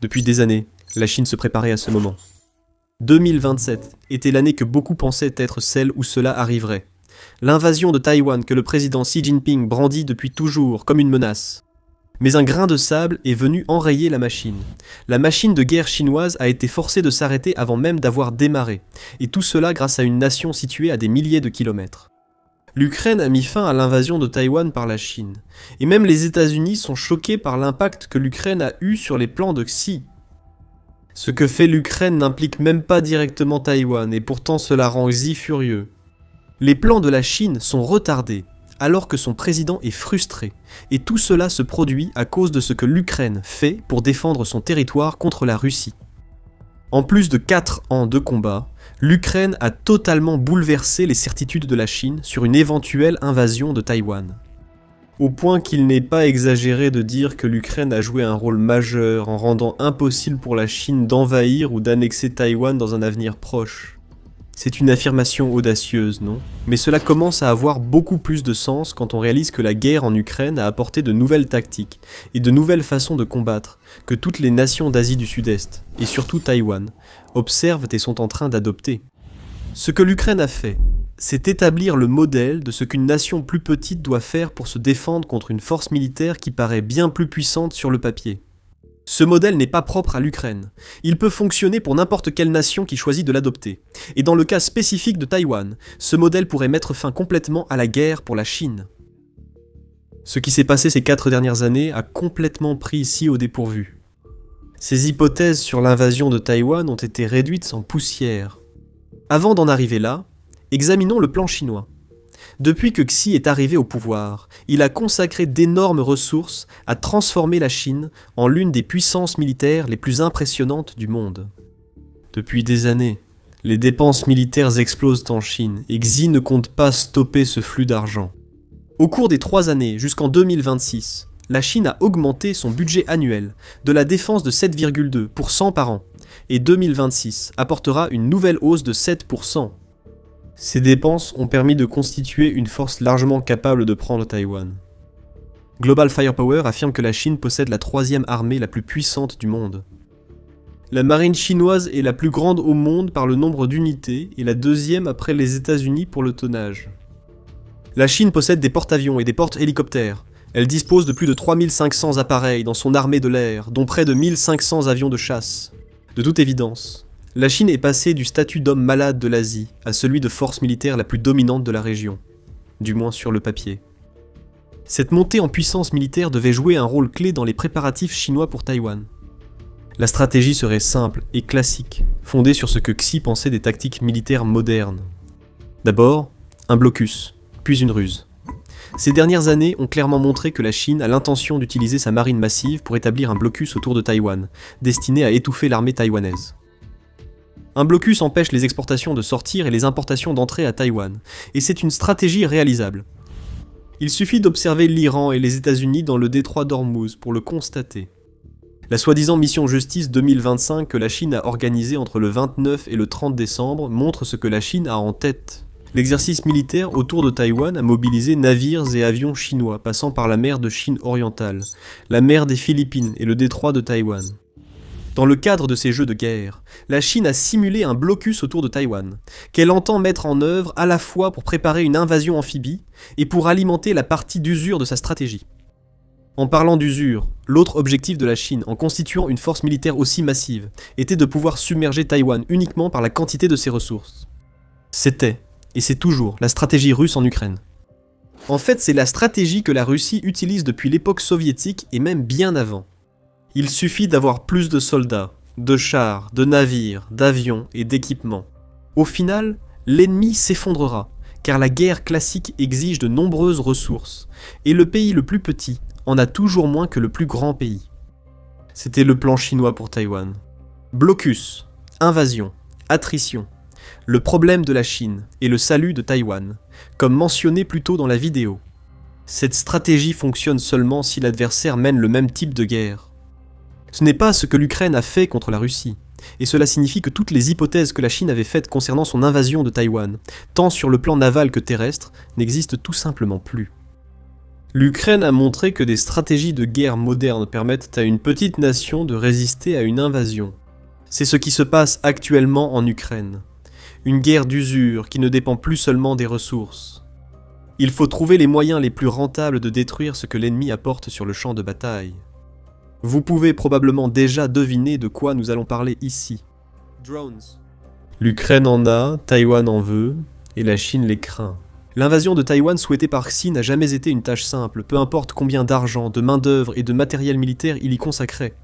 Depuis des années, la Chine se préparait à ce moment. 2027 était l'année que beaucoup pensaient être celle où cela arriverait. L'invasion de Taïwan que le président Xi Jinping brandit depuis toujours comme une menace. Mais un grain de sable est venu enrayer la machine. La machine de guerre chinoise a été forcée de s'arrêter avant même d'avoir démarré, et tout cela grâce à une nation située à des milliers de kilomètres. L'Ukraine a mis fin à l'invasion de Taïwan par la Chine, et même les États-Unis sont choqués par l'impact que l'Ukraine a eu sur les plans de Xi. Ce que fait l'Ukraine n'implique même pas directement Taïwan, et pourtant cela rend Xi furieux. Les plans de la Chine sont retardés, alors que son président est frustré, et tout cela se produit à cause de ce que l'Ukraine fait pour défendre son territoire contre la Russie. En plus de 4 ans de combat, l'Ukraine a totalement bouleversé les certitudes de la Chine sur une éventuelle invasion de Taïwan. Au point qu'il n'est pas exagéré de dire que l'Ukraine a joué un rôle majeur en rendant impossible pour la Chine d'envahir ou d'annexer Taïwan dans un avenir proche. C'est une affirmation audacieuse, non? Mais cela commence à avoir beaucoup plus de sens quand on réalise que la guerre en Ukraine a apporté de nouvelles tactiques et de nouvelles façons de combattre que toutes les nations d'Asie du Sud-Est, et surtout Taïwan, observent et sont en train d'adopter. Ce que l'Ukraine a fait, c'est établir le modèle de ce qu'une nation plus petite doit faire pour se défendre contre une force militaire qui paraît bien plus puissante sur le papier. Ce modèle n'est pas propre à l'Ukraine. Il peut fonctionner pour n'importe quelle nation qui choisit de l'adopter. Et dans le cas spécifique de Taïwan, ce modèle pourrait mettre fin complètement à la guerre pour la Chine. Ce qui s'est passé ces 4 dernières années a complètement pris ici au dépourvu. Ces hypothèses sur l'invasion de Taïwan ont été réduites en poussière. Avant d'en arriver là, examinons le plan chinois. Depuis que Xi est arrivé au pouvoir, il a consacré d'énormes ressources à transformer la Chine en l'une des puissances militaires les plus impressionnantes du monde. Depuis des années, les dépenses militaires explosent en Chine et Xi ne compte pas stopper ce flux d'argent. Au cours des 3 années jusqu'en 2026, la Chine a augmenté son budget annuel de la défense de 7,2% par an et 2026 apportera une nouvelle hausse de 7%. Ces dépenses ont permis de constituer une force largement capable de prendre Taïwan. Global Firepower affirme que la Chine possède la 3e armée la plus puissante du monde. La marine chinoise est la plus grande au monde par le nombre d'unités et la 2e après les États-Unis pour le tonnage. La Chine possède des porte-avions et des porte-hélicoptères. Elle dispose de plus de 3500 appareils dans son armée de l'air, dont près de 1500 avions de chasse. De toute évidence, la Chine est passée du statut d'homme malade de l'Asie à celui de force militaire la plus dominante de la région, du moins sur le papier. Cette montée en puissance militaire devait jouer un rôle clé dans les préparatifs chinois pour Taïwan. La stratégie serait simple et classique, fondée sur ce que Xi pensait des tactiques militaires modernes. D'abord, un blocus, puis une ruse. Ces dernières années ont clairement montré que la Chine a l'intention d'utiliser sa marine massive pour établir un blocus autour de Taïwan, destiné à étouffer l'armée taïwanaise. Un blocus empêche les exportations de sortir et les importations d'entrer à Taïwan, et c'est une stratégie réalisable. Il suffit d'observer l'Iran et les États-Unis dans le détroit d'Ormuz pour le constater. La soi-disant mission Justice 2025 que la Chine a organisée entre le 29 et le 30 décembre montre ce que la Chine a en tête. L'exercice militaire autour de Taïwan a mobilisé navires et avions chinois passant par la mer de Chine orientale, la mer des Philippines et le détroit de Taïwan. Dans le cadre de ces jeux de guerre, la Chine a simulé un blocus autour de Taïwan, qu'elle entend mettre en œuvre à la fois pour préparer une invasion amphibie et pour alimenter la partie d'usure de sa stratégie. En parlant d'usure, l'autre objectif de la Chine, en constituant une force militaire aussi massive, était de pouvoir submerger Taïwan uniquement par la quantité de ses ressources. C'était, et c'est toujours, la stratégie russe en Ukraine. En fait, c'est la stratégie que la Russie utilise depuis l'époque soviétique et même bien avant. Il suffit d'avoir plus de soldats, de chars, de navires, d'avions et d'équipements. Au final, l'ennemi s'effondrera, car la guerre classique exige de nombreuses ressources, et le pays le plus petit en a toujours moins que le plus grand pays. C'était le plan chinois pour Taïwan. Blocus, invasion, attrition. Le problème de la Chine et le salut de Taïwan, comme mentionné plus tôt dans la vidéo. Cette stratégie fonctionne seulement si l'adversaire mène le même type de guerre. Ce n'est pas ce que l'Ukraine a fait contre la Russie, et cela signifie que toutes les hypothèses que la Chine avait faites concernant son invasion de Taïwan, tant sur le plan naval que terrestre, n'existent tout simplement plus. L'Ukraine a montré que des stratégies de guerre modernes permettent à une petite nation de résister à une invasion. C'est ce qui se passe actuellement en Ukraine. Une guerre d'usure qui ne dépend plus seulement des ressources. Il faut trouver les moyens les plus rentables de détruire ce que l'ennemi apporte sur le champ de bataille. Vous pouvez probablement déjà deviner de quoi nous allons parler ici. Drones. L'Ukraine en a, Taïwan en veut, et la Chine les craint. L'invasion de Taïwan souhaitée par Xi n'a jamais été une tâche simple, peu importe combien d'argent, de main-d'œuvre et de matériel militaire il y consacrait.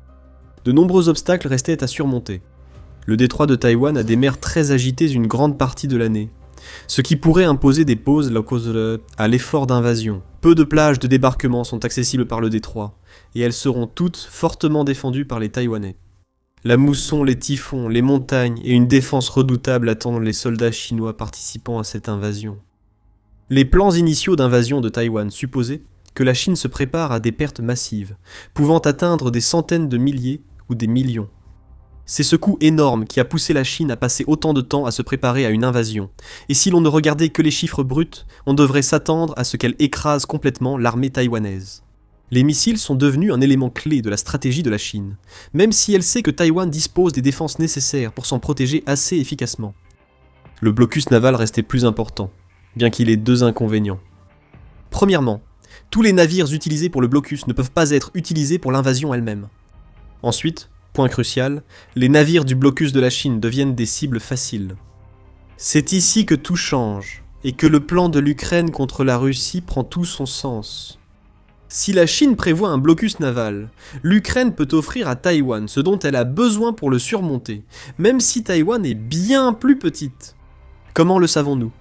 De nombreux obstacles restaient à surmonter. Le détroit de Taïwan a des mers très agitées une grande partie de l'année, ce qui pourrait imposer des pauses à l'effort d'invasion. Peu de plages de débarquement sont accessibles par le détroit, et elles seront toutes fortement défendues par les Taïwanais. La mousson, les typhons, les montagnes et une défense redoutable attendent les soldats chinois participant à cette invasion. Les plans initiaux d'invasion de Taïwan supposaient que la Chine se prépare à des pertes massives, pouvant atteindre des centaines de milliers ou des millions. C'est ce coût énorme qui a poussé la Chine à passer autant de temps à se préparer à une invasion, et si l'on ne regardait que les chiffres bruts, on devrait s'attendre à ce qu'elle écrase complètement l'armée taïwanaise. Les missiles sont devenus un élément clé de la stratégie de la Chine, même si elle sait que Taïwan dispose des défenses nécessaires pour s'en protéger assez efficacement. Le blocus naval restait plus important, bien qu'il ait deux inconvénients. Premièrement, tous les navires utilisés pour le blocus ne peuvent pas être utilisés pour l'invasion elle-même. Ensuite, point crucial, les navires du blocus de la Chine deviennent des cibles faciles. C'est ici que tout change, et que le plan de l'Ukraine contre la Russie prend tout son sens. Si la Chine prévoit un blocus naval, l'Ukraine peut offrir à Taïwan ce dont elle a besoin pour le surmonter, même si Taïwan est bien plus petite. Comment le savons-nous ?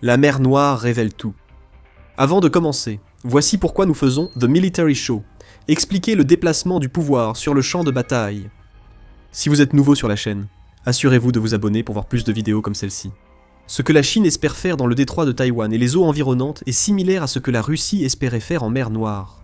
La mer Noire révèle tout. Avant de commencer, voici pourquoi nous faisons The Military Show, expliquer le déplacement du pouvoir sur le champ de bataille. Si vous êtes nouveau sur la chaîne, assurez-vous de vous abonner pour voir plus de vidéos comme celle-ci. Ce que la Chine espère faire dans le détroit de Taïwan et les eaux environnantes est similaire à ce que la Russie espérait faire en mer Noire.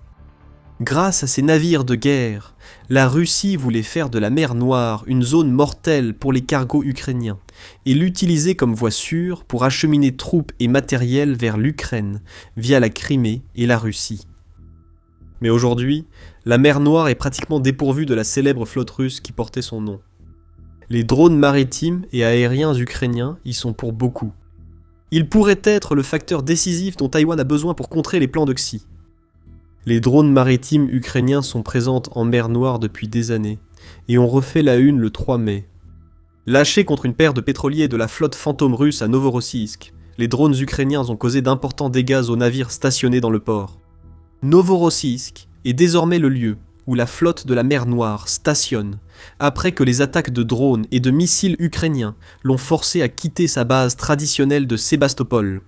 Grâce à ses navires de guerre, la Russie voulait faire de la mer Noire une zone mortelle pour les cargos ukrainiens et l'utiliser comme voie sûre pour acheminer troupes et matériel vers l'Ukraine via la Crimée et la Russie. Mais aujourd'hui, la mer Noire est pratiquement dépourvue de la célèbre flotte russe qui portait son nom. Les drones maritimes et aériens ukrainiens y sont pour beaucoup. Ils pourraient être le facteur décisif dont Taïwan a besoin pour contrer les plans de Xi. Les drones maritimes ukrainiens sont présents en mer Noire depuis des années, et ont refait la une le 3 mai. Lâchés contre une paire de pétroliers de la flotte fantôme russe à Novorossiysk, les drones ukrainiens ont causé d'importants dégâts aux navires stationnés dans le port. Novorossiysk est désormais le lieu où la flotte de la mer Noire stationne, après que les attaques de drones et de missiles ukrainiens l'ont forcé à quitter sa base traditionnelle de Sébastopol.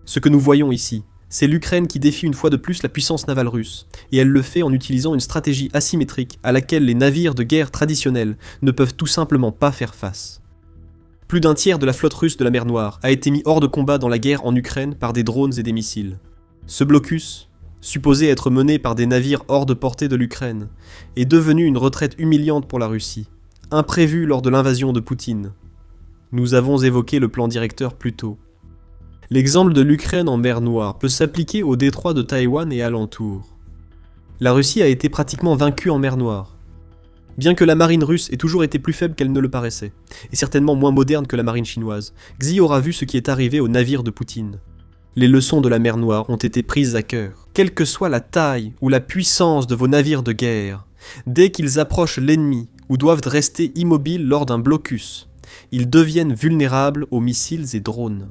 Ce que nous voyons ici, c'est l'Ukraine qui défie une fois de plus la puissance navale russe, et elle le fait en utilisant une stratégie asymétrique à laquelle les navires de guerre traditionnels ne peuvent tout simplement pas faire face. Plus d'un tiers de la flotte russe de la mer Noire a été mis hors de combat dans la guerre en Ukraine par des drones et des missiles. Ce blocus, supposé être mené par des navires hors de portée de l'Ukraine, est devenu une retraite humiliante pour la Russie, imprévue lors de l'invasion de Poutine. Nous avons évoqué le plan directeur plus tôt. L'exemple de l'Ukraine en mer Noire peut s'appliquer au détroit de Taïwan et alentour. La Russie a été pratiquement vaincue en mer Noire. Bien que la marine russe ait toujours été plus faible qu'elle ne le paraissait, et certainement moins moderne que la marine chinoise, Xi aura vu ce qui est arrivé aux navires de Poutine. Les leçons de la mer Noire ont été prises à cœur. Quelle que soit la taille ou la puissance de vos navires de guerre, dès qu'ils approchent l'ennemi ou doivent rester immobiles lors d'un blocus, ils deviennent vulnérables aux missiles et drones.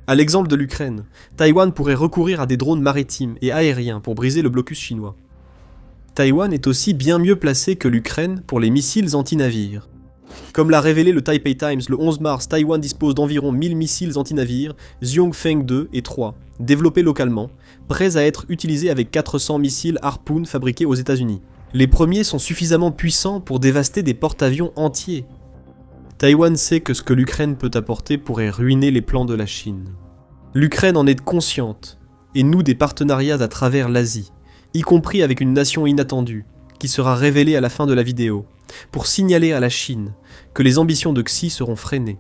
À l'exemple de l'Ukraine, Taïwan pourrait recourir à des drones maritimes et aériens pour briser le blocus chinois. Taïwan est aussi bien mieux placé que l'Ukraine pour les missiles anti-navires. Comme l'a révélé le Taipei Times le 11 mars, Taïwan dispose d'environ 1000 missiles anti-navires Zhongfeng 2 et 3, développés localement, prêts à être utilisés avec 400 missiles Harpoon fabriqués aux États-Unis. Les premiers sont suffisamment puissants pour dévaster des porte-avions entiers. Taïwan sait que ce que l'Ukraine peut apporter pourrait ruiner les plans de la Chine. L'Ukraine en est consciente, et noue des partenariats à travers l'Asie, y compris avec une nation inattendue, qui sera révélée à la fin de la vidéo, pour signaler à la Chine que les ambitions de Xi seront freinées.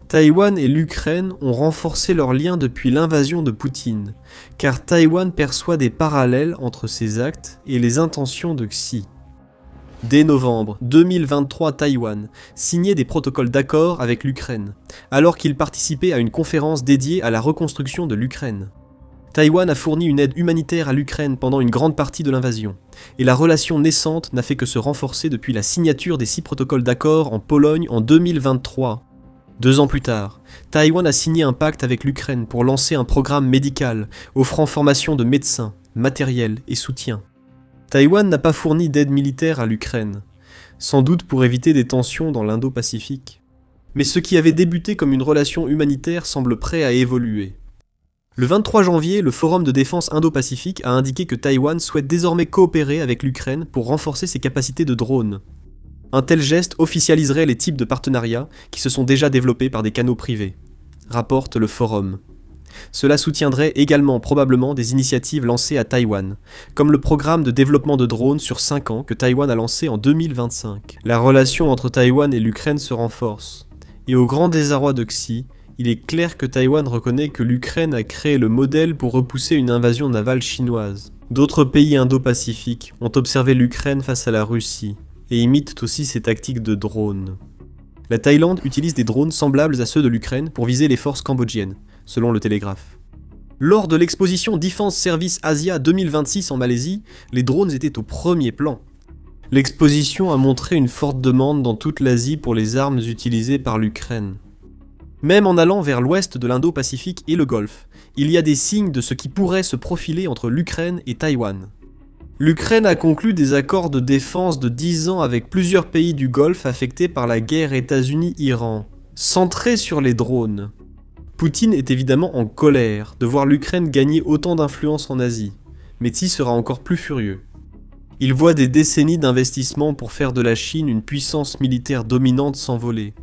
Taïwan et l'Ukraine ont renforcé leurs liens depuis l'invasion de Poutine, car Taïwan perçoit des parallèles entre ses actes et les intentions de Xi. Dès novembre 2023, Taïwan signait des protocoles d'accord avec l'Ukraine, alors qu'il participait à une conférence dédiée à la reconstruction de l'Ukraine. Taïwan a fourni une aide humanitaire à l'Ukraine pendant une grande partie de l'invasion, et la relation naissante n'a fait que se renforcer depuis la signature des 6 protocoles d'accord en Pologne en 2023. 2 ans plus tard, Taïwan a signé un pacte avec l'Ukraine pour lancer un programme médical offrant formation de médecins, matériel et soutien. Taïwan n'a pas fourni d'aide militaire à l'Ukraine, sans doute pour éviter des tensions dans l'Indo-Pacifique. Mais ce qui avait débuté comme une relation humanitaire semble prêt à évoluer. Le 23 janvier, le Forum de défense Indo-Pacifique a indiqué que Taïwan souhaite désormais coopérer avec l'Ukraine pour renforcer ses capacités de drones. Un tel geste officialiserait les types de partenariats qui se sont déjà développés par des canaux privés, rapporte le Forum. Cela soutiendrait également probablement des initiatives lancées à Taïwan, comme le programme de développement de drones sur 5 ans que Taïwan a lancé en 2025. La relation entre Taïwan et l'Ukraine se renforce, et au grand désarroi de Xi, il est clair que Taïwan reconnaît que l'Ukraine a créé le modèle pour repousser une invasion navale chinoise. D'autres pays indo-pacifiques ont observé l'Ukraine face à la Russie, et imitent aussi ses tactiques de drones. La Thaïlande utilise des drones semblables à ceux de l'Ukraine pour viser les forces cambodgiennes, selon le Télégraphe. Lors de l'exposition Defense Service Asia 2026 en Malaisie, les drones étaient au premier plan. L'exposition a montré une forte demande dans toute l'Asie pour les armes utilisées par l'Ukraine. Même en allant vers l'ouest de l'Indo-Pacifique et le Golfe, il y a des signes de ce qui pourrait se profiler entre l'Ukraine et Taïwan. L'Ukraine a conclu des accords de défense de 10 ans avec plusieurs pays du Golfe affectés par la guerre États-Unis-Iran, centrés sur les drones. Poutine est évidemment en colère de voir l'Ukraine gagner autant d'influence en Asie, mais Xi sera encore plus furieux. Il voit des décennies d'investissement pour faire de la Chine une puissance militaire dominante s'envoler,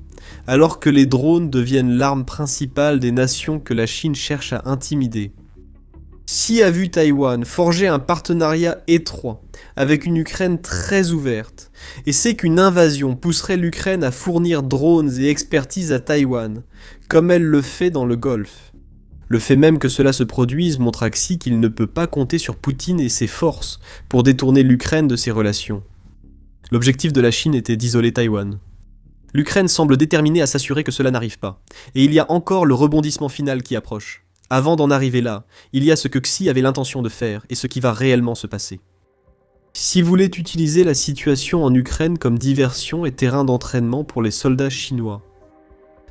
alors que les drones deviennent l'arme principale des nations que la Chine cherche à intimider. Xi a vu Taïwan forger un partenariat étroit avec une Ukraine très ouverte et sait qu'une invasion pousserait l'Ukraine à fournir drones et expertise à Taïwan, comme elle le fait dans le Golfe. Le fait même que cela se produise montre à Xi qu'il ne peut pas compter sur Poutine et ses forces pour détourner l'Ukraine de ses relations. L'objectif de la Chine était d'isoler Taïwan. L'Ukraine semble déterminée à s'assurer que cela n'arrive pas, et il y a encore le rebondissement final qui approche. Avant d'en arriver là, il y a ce que Xi avait l'intention de faire et ce qui va réellement se passer. Xi voulait utiliser la situation en Ukraine comme diversion et terrain d'entraînement pour les soldats chinois.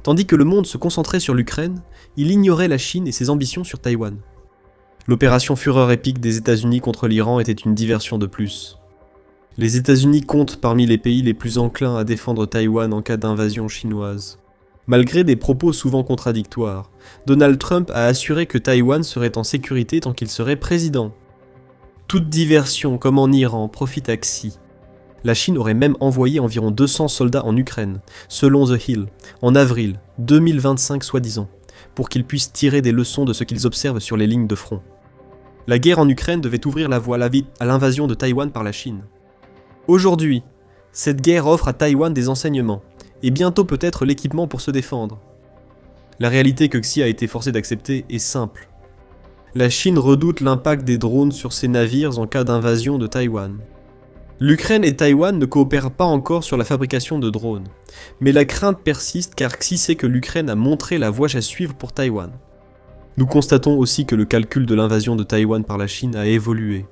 Tandis que le monde se concentrait sur l'Ukraine, il ignorait la Chine et ses ambitions sur Taïwan. L'opération Fureur épique des États-Unis contre l'Iran était une diversion de plus. Les États-Unis comptent parmi les pays les plus enclins à défendre Taïwan en cas d'invasion chinoise. Malgré des propos souvent contradictoires, Donald Trump a assuré que Taïwan serait en sécurité tant qu'il serait président. Toute diversion, comme en Iran, profite à Xi. La Chine aurait même envoyé environ 200 soldats en Ukraine, selon The Hill, en avril 2025 soi-disant, pour qu'ils puissent tirer des leçons de ce qu'ils observent sur les lignes de front. La guerre en Ukraine devait ouvrir la voie à l'invasion de Taïwan par la Chine. Aujourd'hui, cette guerre offre à Taïwan des enseignements, et bientôt peut-être l'équipement pour se défendre. La réalité que Xi a été forcé d'accepter est simple. La Chine redoute l'impact des drones sur ses navires en cas d'invasion de Taïwan. L'Ukraine et Taïwan ne coopèrent pas encore sur la fabrication de drones, mais la crainte persiste car Xi sait que l'Ukraine a montré la voie à suivre pour Taïwan. Nous constatons aussi que le calcul de l'invasion de Taïwan par la Chine a évolué.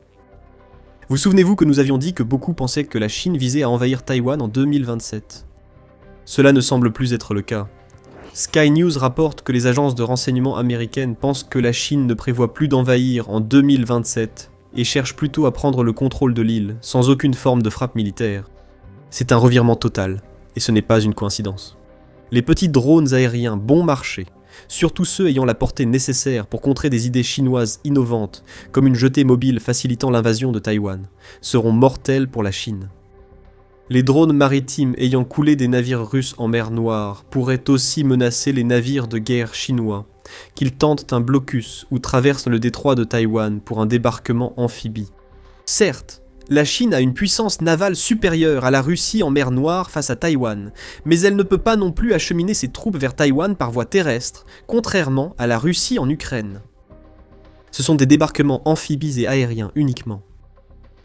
Vous souvenez-vous que nous avions dit que beaucoup pensaient que la Chine visait à envahir Taïwan en 2027 ? Cela ne semble plus être le cas. Sky News rapporte que les agences de renseignement américaines pensent que la Chine ne prévoit plus d'envahir en 2027 et cherche plutôt à prendre le contrôle de l'île sans aucune forme de frappe militaire. C'est un revirement total, et ce n'est pas une coïncidence. Les petits drones aériens bon marché, surtout ceux ayant la portée nécessaire pour contrer des idées chinoises innovantes, comme une jetée mobile facilitant l'invasion de Taïwan, seront mortels pour la Chine. Les drones maritimes ayant coulé des navires russes en mer Noire pourraient aussi menacer les navires de guerre chinois, qu'ils tentent un blocus ou traversent le détroit de Taïwan pour un débarquement amphibie. Certes, La Chine a une puissance navale supérieure à la Russie en mer Noire face à Taïwan, mais elle ne peut pas non plus acheminer ses troupes vers Taïwan par voie terrestre, contrairement à la Russie en Ukraine. Ce sont des débarquements amphibies et aériens uniquement.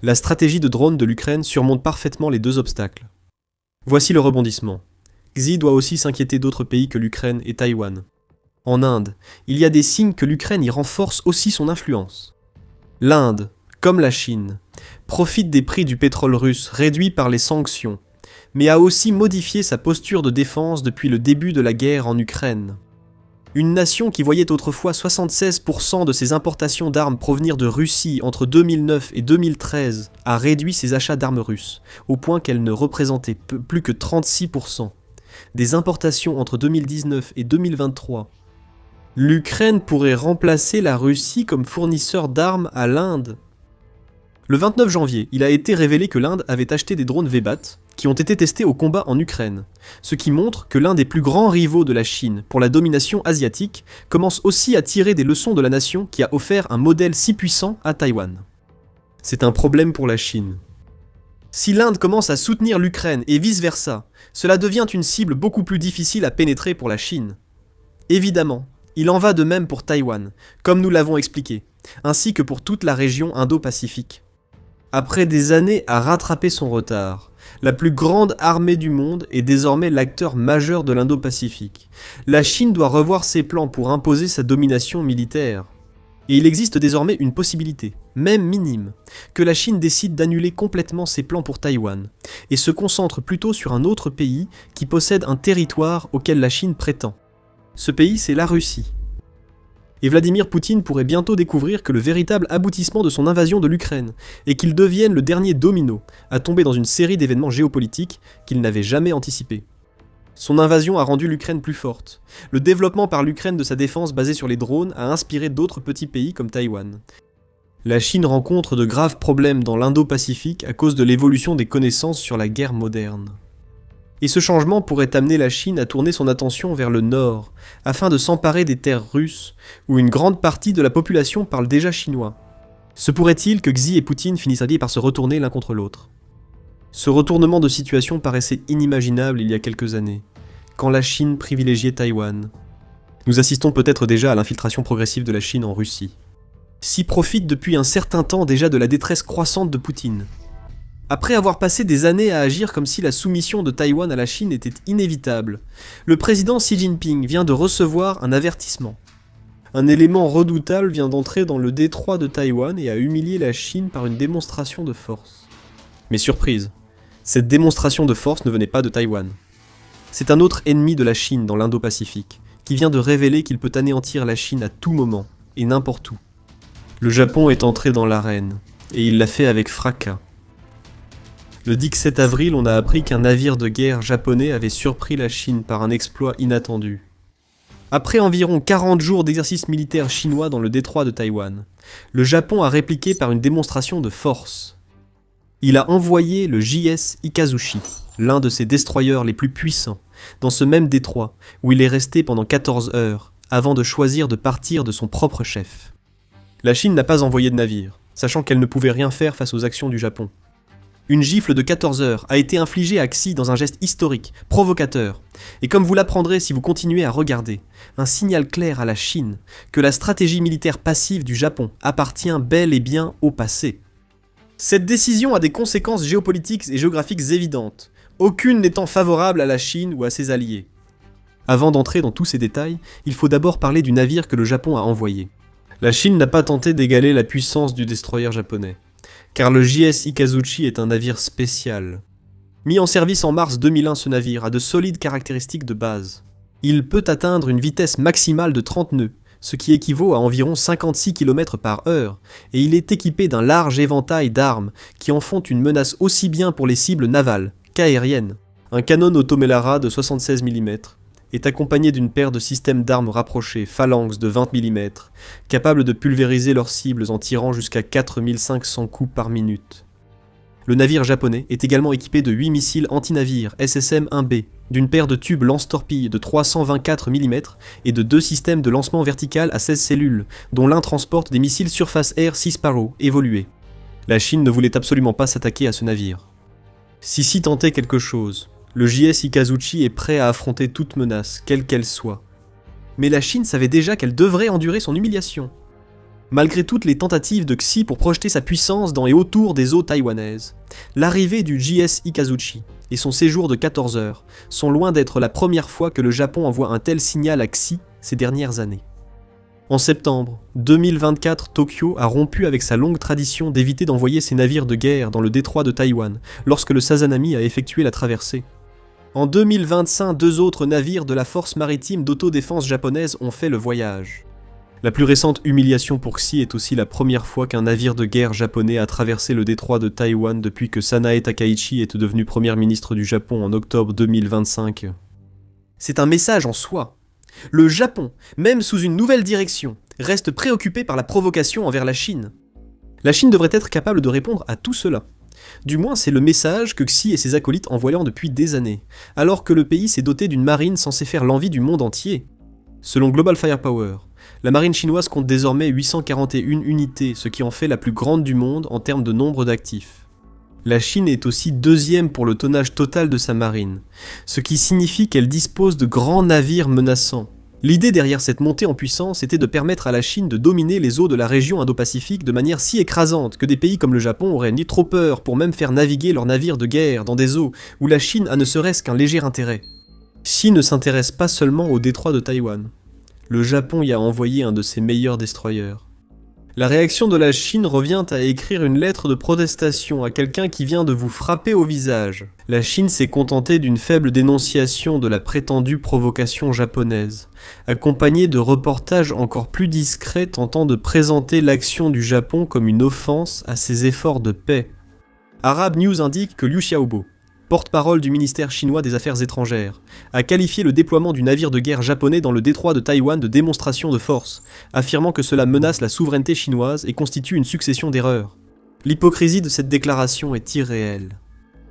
La stratégie de drone de l'Ukraine surmonte parfaitement les deux obstacles. Voici le rebondissement. Xi doit aussi s'inquiéter d'autres pays que l'Ukraine et Taïwan. En Inde, il y a des signes que l'Ukraine y renforce aussi son influence. L'Inde, comme la Chine, profite des prix du pétrole russe réduits par les sanctions, mais a aussi modifié sa posture de défense depuis le début de la guerre en Ukraine. Une nation qui voyait autrefois 76% de ses importations d'armes provenir de Russie entre 2009 et 2013 a réduit ses achats d'armes russes, au point qu'elles ne représentaient plus que 36% des importations entre 2019 et 2023. L'Ukraine pourrait remplacer la Russie comme fournisseur d'armes à l'Inde. Le 29 janvier, il a été révélé que l'Inde avait acheté des drones V-BAT qui ont été testés au combat en Ukraine, ce qui montre que l'un des plus grands rivaux de la Chine pour la domination asiatique commence aussi à tirer des leçons de la nation qui a offert un modèle si puissant à Taïwan. C'est un problème pour la Chine. Si l'Inde commence à soutenir l'Ukraine et vice-versa, cela devient une cible beaucoup plus difficile à pénétrer pour la Chine. Évidemment, il en va de même pour Taïwan, comme nous l'avons expliqué, ainsi que pour toute la région Indo-Pacifique. Après des années à rattraper son retard, la plus grande armée du monde est désormais l'acteur majeur de l'Indo-Pacifique. La Chine doit revoir ses plans pour imposer sa domination militaire. Et il existe désormais une possibilité, même minime, que la Chine décide d'annuler complètement ses plans pour Taïwan, et se concentre plutôt sur un autre pays qui possède un territoire auquel la Chine prétend. Ce pays, c'est la Russie. Et Vladimir Poutine pourrait bientôt découvrir que le véritable aboutissement de son invasion de l'Ukraine est qu'il devienne le dernier domino à tomber dans une série d'événements géopolitiques qu'il n'avait jamais anticipés. Son invasion a rendu l'Ukraine plus forte. Le développement par l'Ukraine de sa défense basée sur les drones a inspiré d'autres petits pays comme Taïwan. La Chine rencontre de graves problèmes dans l'Indo-Pacifique à cause de l'évolution des connaissances sur la guerre moderne. Et ce changement pourrait amener la Chine à tourner son attention vers le nord, afin de s'emparer des terres russes, où une grande partie de la population parle déjà chinois. Se pourrait-il que Xi et Poutine finissent alliés par se retourner l'un contre l'autre ? Ce retournement de situation paraissait inimaginable il y a quelques années, quand la Chine privilégiait Taïwan. Nous assistons peut-être déjà à l'infiltration progressive de la Chine en Russie. Xi profite depuis un certain temps déjà de la détresse croissante de Poutine. Après avoir passé des années à agir comme si la soumission de Taïwan à la Chine était inévitable, le président Xi Jinping vient de recevoir un avertissement. Un élément redoutable vient d'entrer dans le détroit de Taïwan et a humilié la Chine par une démonstration de force. Mais surprise, cette démonstration de force ne venait pas de Taïwan. C'est un autre ennemi de la Chine dans l'Indo-Pacifique, qui vient de révéler qu'il peut anéantir la Chine à tout moment, et n'importe où. Le Japon est entré dans l'arène, et il l'a fait avec fracas. Le 17 avril, on a appris qu'un navire de guerre japonais avait surpris la Chine par un exploit inattendu. Après environ 40 jours d'exercice militaire chinois dans le détroit de Taïwan, le Japon a répliqué par une démonstration de force. Il a envoyé le JS Ikazuchi, l'un de ses destroyers les plus puissants, dans ce même détroit, où il est resté pendant 14 heures, avant de choisir de partir de son propre chef. La Chine n'a pas envoyé de navire, sachant qu'elle ne pouvait rien faire face aux actions du Japon. Une gifle de 14 heures a été infligée à Xi dans un geste historique, provocateur, et comme vous l'apprendrez si vous continuez à regarder, un signal clair à la Chine que la stratégie militaire passive du Japon appartient bel et bien au passé. Cette décision a des conséquences géopolitiques et géographiques évidentes, aucune n'étant favorable à la Chine ou à ses alliés. Avant d'entrer dans tous ces détails, il faut d'abord parler du navire que le Japon a envoyé. La Chine n'a pas tenté d'égaler la puissance du destroyer japonais, car le JS Ikazuchi est un navire spécial. Mis en service en mars 2001, ce navire a de solides caractéristiques de base. Il peut atteindre une vitesse maximale de 30 nœuds, ce qui équivaut à environ 56 km/h, et il est équipé d'un large éventail d'armes qui en font une menace aussi bien pour les cibles navales qu'aériennes. Un canon Automelara de 76 mm est accompagné d'une paire de systèmes d'armes rapprochés Phalanx de 20 mm, capables de pulvériser leurs cibles en tirant jusqu'à 4500 coups par minute. Le navire japonais est également équipé de 8 missiles anti-navires SSM-1B, d'une paire de tubes lance-torpilles de 324 mm et de 2 systèmes de lancement vertical à 16 cellules, dont l'un transporte des missiles surface-air Sea Sparrow évolués. La Chine ne voulait absolument pas s'attaquer à ce navire. Si tentait quelque chose, le JS Ikazuchi est prêt à affronter toute menace, quelle qu'elle soit. Mais la Chine savait déjà qu'elle devrait endurer son humiliation. Malgré toutes les tentatives de Xi pour projeter sa puissance dans et autour des eaux taïwanaises, l'arrivée du JS Ikazuchi et son séjour de 14 heures sont loin d'être la première fois que le Japon envoie un tel signal à Xi ces dernières années. En septembre 2024, Tokyo a rompu avec sa longue tradition d'éviter d'envoyer ses navires de guerre dans le détroit de Taïwan lorsque le Sazanami a effectué la traversée. En 2025, 2 autres navires de la force maritime d'autodéfense japonaise ont fait le voyage. La plus récente humiliation pour Xi est aussi la première fois qu'un navire de guerre japonais a traversé le détroit de Taïwan depuis que Sanae Takaichi est devenue première ministre du Japon en octobre 2025. C'est un message en soi. Le Japon, même sous une nouvelle direction, reste préoccupé par la provocation envers la Chine. La Chine devrait être capable de répondre à tout cela. Du moins, c'est le message que Xi et ses acolytes envoient depuis des années, alors que le pays s'est doté d'une marine censée faire l'envie du monde entier. Selon Global Firepower, la marine chinoise compte désormais 841 unités, ce qui en fait la plus grande du monde en termes de nombre d'actifs. La Chine est aussi deuxième pour le tonnage total de sa marine, ce qui signifie qu'elle dispose de grands navires menaçants. L'idée derrière cette montée en puissance était de permettre à la Chine de dominer les eaux de la région Indo-Pacifique de manière si écrasante que des pays comme le Japon auraient ni trop peur pour même faire naviguer leurs navires de guerre dans des eaux où la Chine a ne serait-ce qu'un léger intérêt. Xi ne s'intéresse pas seulement au détroit de Taïwan. Le Japon y a envoyé un de ses meilleurs destroyers. La réaction de la Chine revient à écrire une lettre de protestation à quelqu'un qui vient de vous frapper au visage. La Chine s'est contentée d'une faible dénonciation de la prétendue provocation japonaise, accompagnée de reportages encore plus discrets tentant de présenter l'action du Japon comme une offense à ses efforts de paix. Arab News indique que Liu Xiaobo, porte-parole du ministère chinois des Affaires étrangères, a qualifié le déploiement du navire de guerre japonais dans le détroit de Taïwan de démonstration de force, affirmant que cela menace la souveraineté chinoise et constitue une succession d'erreurs. L'hypocrisie de cette déclaration est irréelle.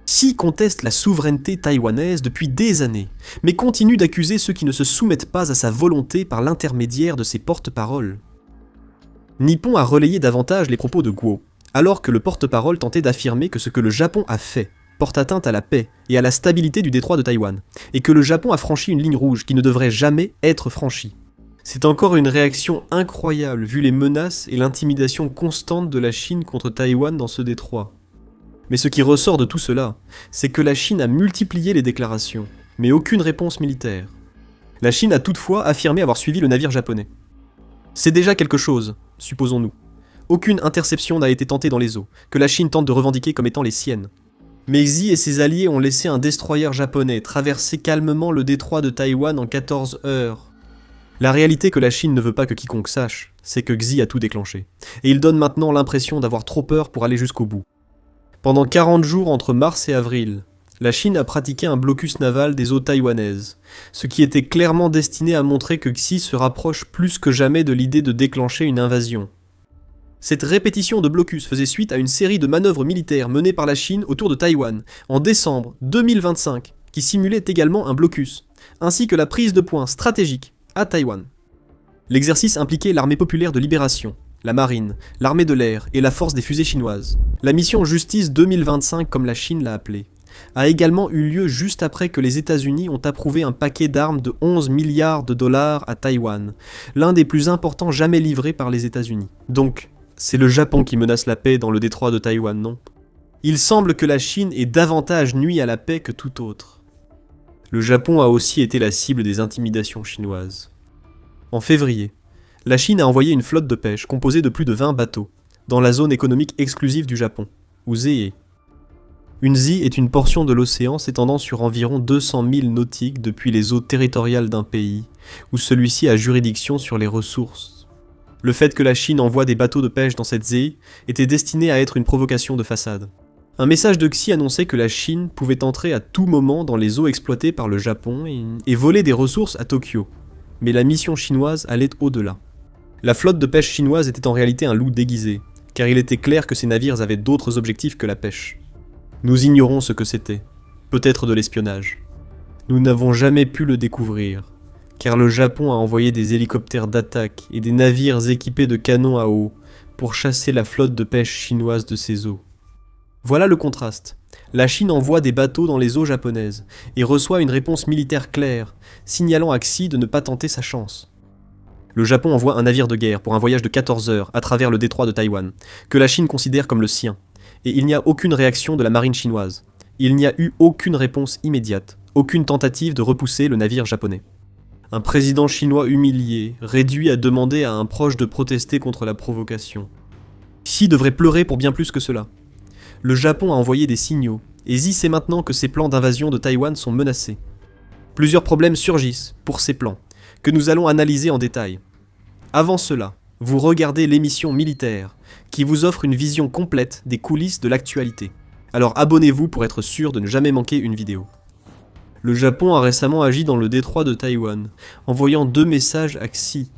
Xi conteste la souveraineté taïwanaise depuis des années, mais continue d'accuser ceux qui ne se soumettent pas à sa volonté par l'intermédiaire de ses porte-paroles. Nippon a relayé davantage les propos de Guo, alors que le porte-parole tentait d'affirmer que ce que le Japon a fait porte atteinte à la paix et à la stabilité du détroit de Taïwan, et que le Japon a franchi une ligne rouge qui ne devrait jamais être franchie. C'est encore une réaction incroyable vu les menaces et l'intimidation constante de la Chine contre Taïwan dans ce détroit. Mais ce qui ressort de tout cela, c'est que la Chine a multiplié les déclarations, mais aucune réponse militaire. La Chine a toutefois affirmé avoir suivi le navire japonais. C'est déjà quelque chose, supposons-nous. Aucune interception n'a été tentée dans les eaux, que la Chine tente de revendiquer comme étant les siennes. Mais Xi et ses alliés ont laissé un destroyer japonais traverser calmement le détroit de Taïwan en 14 heures. La réalité que la Chine ne veut pas que quiconque sache, c'est que Xi a tout déclenché, et il donne maintenant l'impression d'avoir trop peur pour aller jusqu'au bout. Pendant 40 jours entre mars et avril, la Chine a pratiqué un blocus naval des eaux taïwanaises, ce qui était clairement destiné à montrer que Xi se rapproche plus que jamais de l'idée de déclencher une invasion. Cette répétition de blocus faisait suite à une série de manœuvres militaires menées par la Chine autour de Taïwan en décembre 2025, qui simulait également un blocus, ainsi que la prise de points stratégiques à Taïwan. L'exercice impliquait l'armée populaire de libération, la marine, l'armée de l'air et la force des fusées chinoises. La mission Justice 2025, comme la Chine l'a appelée, a également eu lieu juste après que les États-Unis ont approuvé un paquet d'armes de 11 milliards de dollars à Taïwan, l'un des plus importants jamais livrés par les États-Unis. Donc, c'est le Japon qui menace la paix dans le détroit de Taïwan, non? Il semble que la Chine ait davantage nui à la paix que tout autre. Le Japon a aussi été la cible des intimidations chinoises. En février, la Chine a envoyé une flotte de pêche composée de plus de 20 bateaux, dans la zone économique exclusive du Japon, ou ZEE. Une ZI est une portion de l'océan s'étendant sur environ 200 milles nautiques depuis les eaux territoriales d'un pays, où celui-ci a juridiction sur les ressources. Le fait que la Chine envoie des bateaux de pêche dans cette ZEE était destiné à être une provocation de façade. Un message de Xi annonçait que la Chine pouvait entrer à tout moment dans les eaux exploitées par le Japon et voler des ressources à Tokyo. Mais la mission chinoise allait au-delà. La flotte de pêche chinoise était en réalité un loup déguisé, car il était clair que ces navires avaient d'autres objectifs que la pêche. Nous ignorons ce que c'était, peut-être de l'espionnage. Nous n'avons jamais pu le découvrir, car le Japon a envoyé des hélicoptères d'attaque et des navires équipés de canons à eau pour chasser la flotte de pêche chinoise de ces eaux. Voilà le contraste. La Chine envoie des bateaux dans les eaux japonaises et reçoit une réponse militaire claire, signalant à Xi de ne pas tenter sa chance. Le Japon envoie un navire de guerre pour un voyage de 14 heures à travers le détroit de Taïwan, que la Chine considère comme le sien, et il n'y a aucune réaction de la marine chinoise. Il n'y a eu aucune réponse immédiate, aucune tentative de repousser le navire japonais. Un président chinois humilié, réduit à demander à un proche de protester contre la provocation. Xi devrait pleurer pour bien plus que cela. Le Japon a envoyé des signaux, et Xi sait maintenant que ses plans d'invasion de Taïwan sont menacés. Plusieurs problèmes surgissent pour ces plans, que nous allons analyser en détail. Avant cela, vous regardez l'émission militaire, qui vous offre une vision complète des coulisses de l'actualité. Alors abonnez-vous pour être sûr de ne jamais manquer une vidéo. Le Japon a récemment agi dans le détroit de Taïwan, envoyant 2 messages à Xi.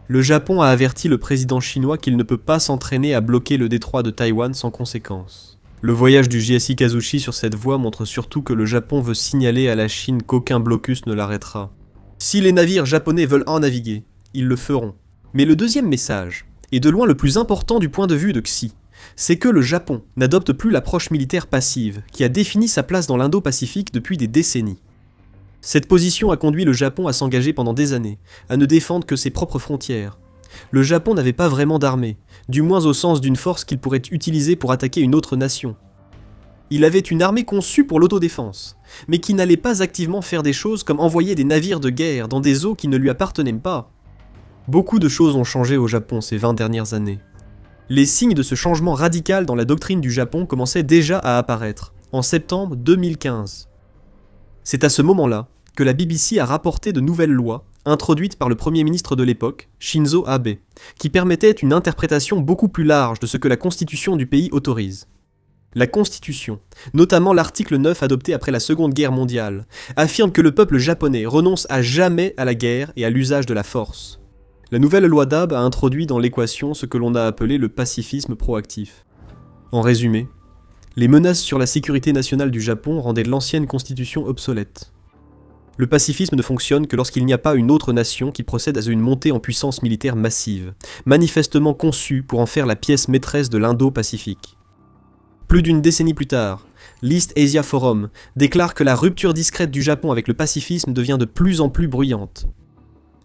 Le Japon a averti le président chinois qu'il ne peut pas s'entraîner à bloquer le détroit de Taïwan sans conséquence. Le voyage du JSI Kazushi sur cette voie montre surtout que le Japon veut signaler à la Chine qu'aucun blocus ne l'arrêtera. Si les navires japonais veulent en naviguer, ils le feront. Mais le deuxième message, et de loin le plus important du point de vue de Xi, c'est que le Japon n'adopte plus l'approche militaire passive, qui a défini sa place dans l'Indo-Pacifique depuis des décennies. Cette position a conduit le Japon à s'engager pendant des années, à ne défendre que ses propres frontières. Le Japon n'avait pas vraiment d'armée, du moins au sens d'une force qu'il pourrait utiliser pour attaquer une autre nation. Il avait une armée conçue pour l'autodéfense, mais qui n'allait pas activement faire des choses comme envoyer des navires de guerre dans des eaux qui ne lui appartenaient pas. Beaucoup de choses ont changé au Japon ces 20 dernières années. Les signes de ce changement radical dans la doctrine du Japon commençaient déjà à apparaître, en septembre 2015. C'est à ce moment-là que la BBC a rapporté de nouvelles lois, introduites par le Premier ministre de l'époque, Shinzo Abe, qui permettaient une interprétation beaucoup plus large de ce que la constitution du pays autorise. La Constitution, notamment l'article 9 adopté après la Seconde Guerre mondiale, affirme que le peuple japonais renonce à jamais à la guerre et à l'usage de la force. La nouvelle loi d'Abe a introduit dans l'équation ce que l'on a appelé le pacifisme proactif. En résumé, les menaces sur la sécurité nationale du Japon rendaient l'ancienne constitution obsolète. Le pacifisme ne fonctionne que lorsqu'il n'y a pas une autre nation qui procède à une montée en puissance militaire massive, manifestement conçue pour en faire la pièce maîtresse de l'Indo-Pacifique. Plus d'une décennie plus tard, l'East Asia Forum déclare que la rupture discrète du Japon avec le pacifisme devient de plus en plus bruyante.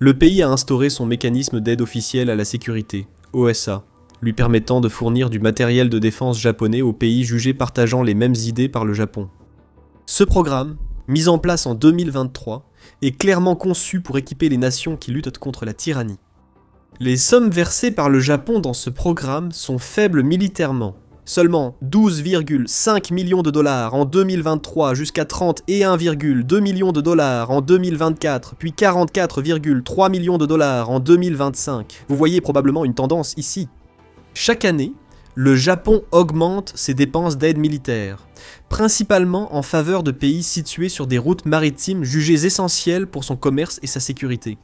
Le pays a instauré son mécanisme d'aide officielle à la sécurité, OSA, lui permettant de fournir du matériel de défense japonais aux pays jugés partageant les mêmes idées par le Japon. Ce programme, mis en place en 2023, est clairement conçu pour équiper les nations qui luttent contre la tyrannie. Les sommes versées par le Japon dans ce programme sont faibles militairement. Seulement 12,5 millions de dollars en 2023 jusqu'à 31,2 millions de dollars en 2024, puis 44,3 millions de dollars en 2025. Vous voyez probablement une tendance ici. Chaque année, le Japon augmente ses dépenses d'aide militaire, principalement en faveur de pays situés sur des routes maritimes jugées essentielles pour son commerce et sa sécurité.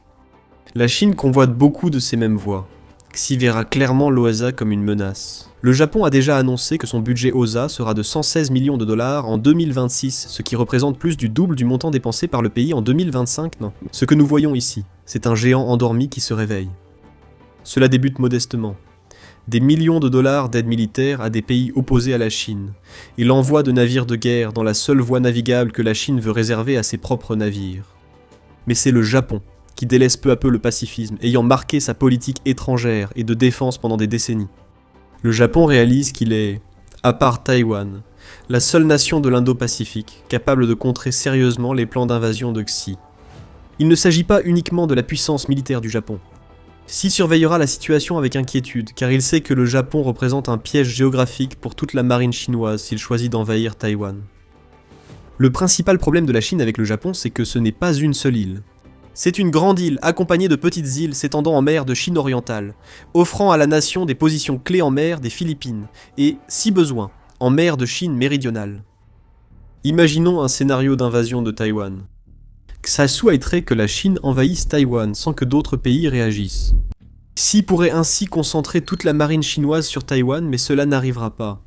La Chine convoite beaucoup de ces mêmes voies. Xi verra clairement l'OSA comme une menace. Le Japon a déjà annoncé que son budget OSA sera de 116 millions de dollars en 2026, ce qui représente plus du double du montant dépensé par le pays en 2025. Non. Ce que nous voyons ici, c'est un géant endormi qui se réveille. Cela débute modestement. Des millions de dollars d'aide militaire à des pays opposés à la Chine, et l'envoi de navires de guerre dans la seule voie navigable que la Chine veut réserver à ses propres navires. Mais c'est le Japon qui délaisse peu à peu le pacifisme, ayant marqué sa politique étrangère et de défense pendant des décennies. Le Japon réalise qu'il est, à part Taïwan, la seule nation de l'Indo-Pacifique capable de contrer sérieusement les plans d'invasion de Xi. Il ne s'agit pas uniquement de la puissance militaire du Japon. Xi surveillera la situation avec inquiétude, car il sait que le Japon représente un piège géographique pour toute la marine chinoise s'il choisit d'envahir Taïwan. Le principal problème de la Chine avec le Japon, c'est que ce n'est pas une seule île. C'est une grande île accompagnée de petites îles s'étendant en mer de Chine orientale, offrant à la nation des positions clés en mer des Philippines et, si besoin, en mer de Chine méridionale. Imaginons un scénario d'invasion de Taïwan. Ça souhaiterait que la Chine envahisse Taïwan sans que d'autres pays réagissent. Xi pourrait ainsi concentrer toute la marine chinoise sur Taïwan, mais cela n'arrivera pas.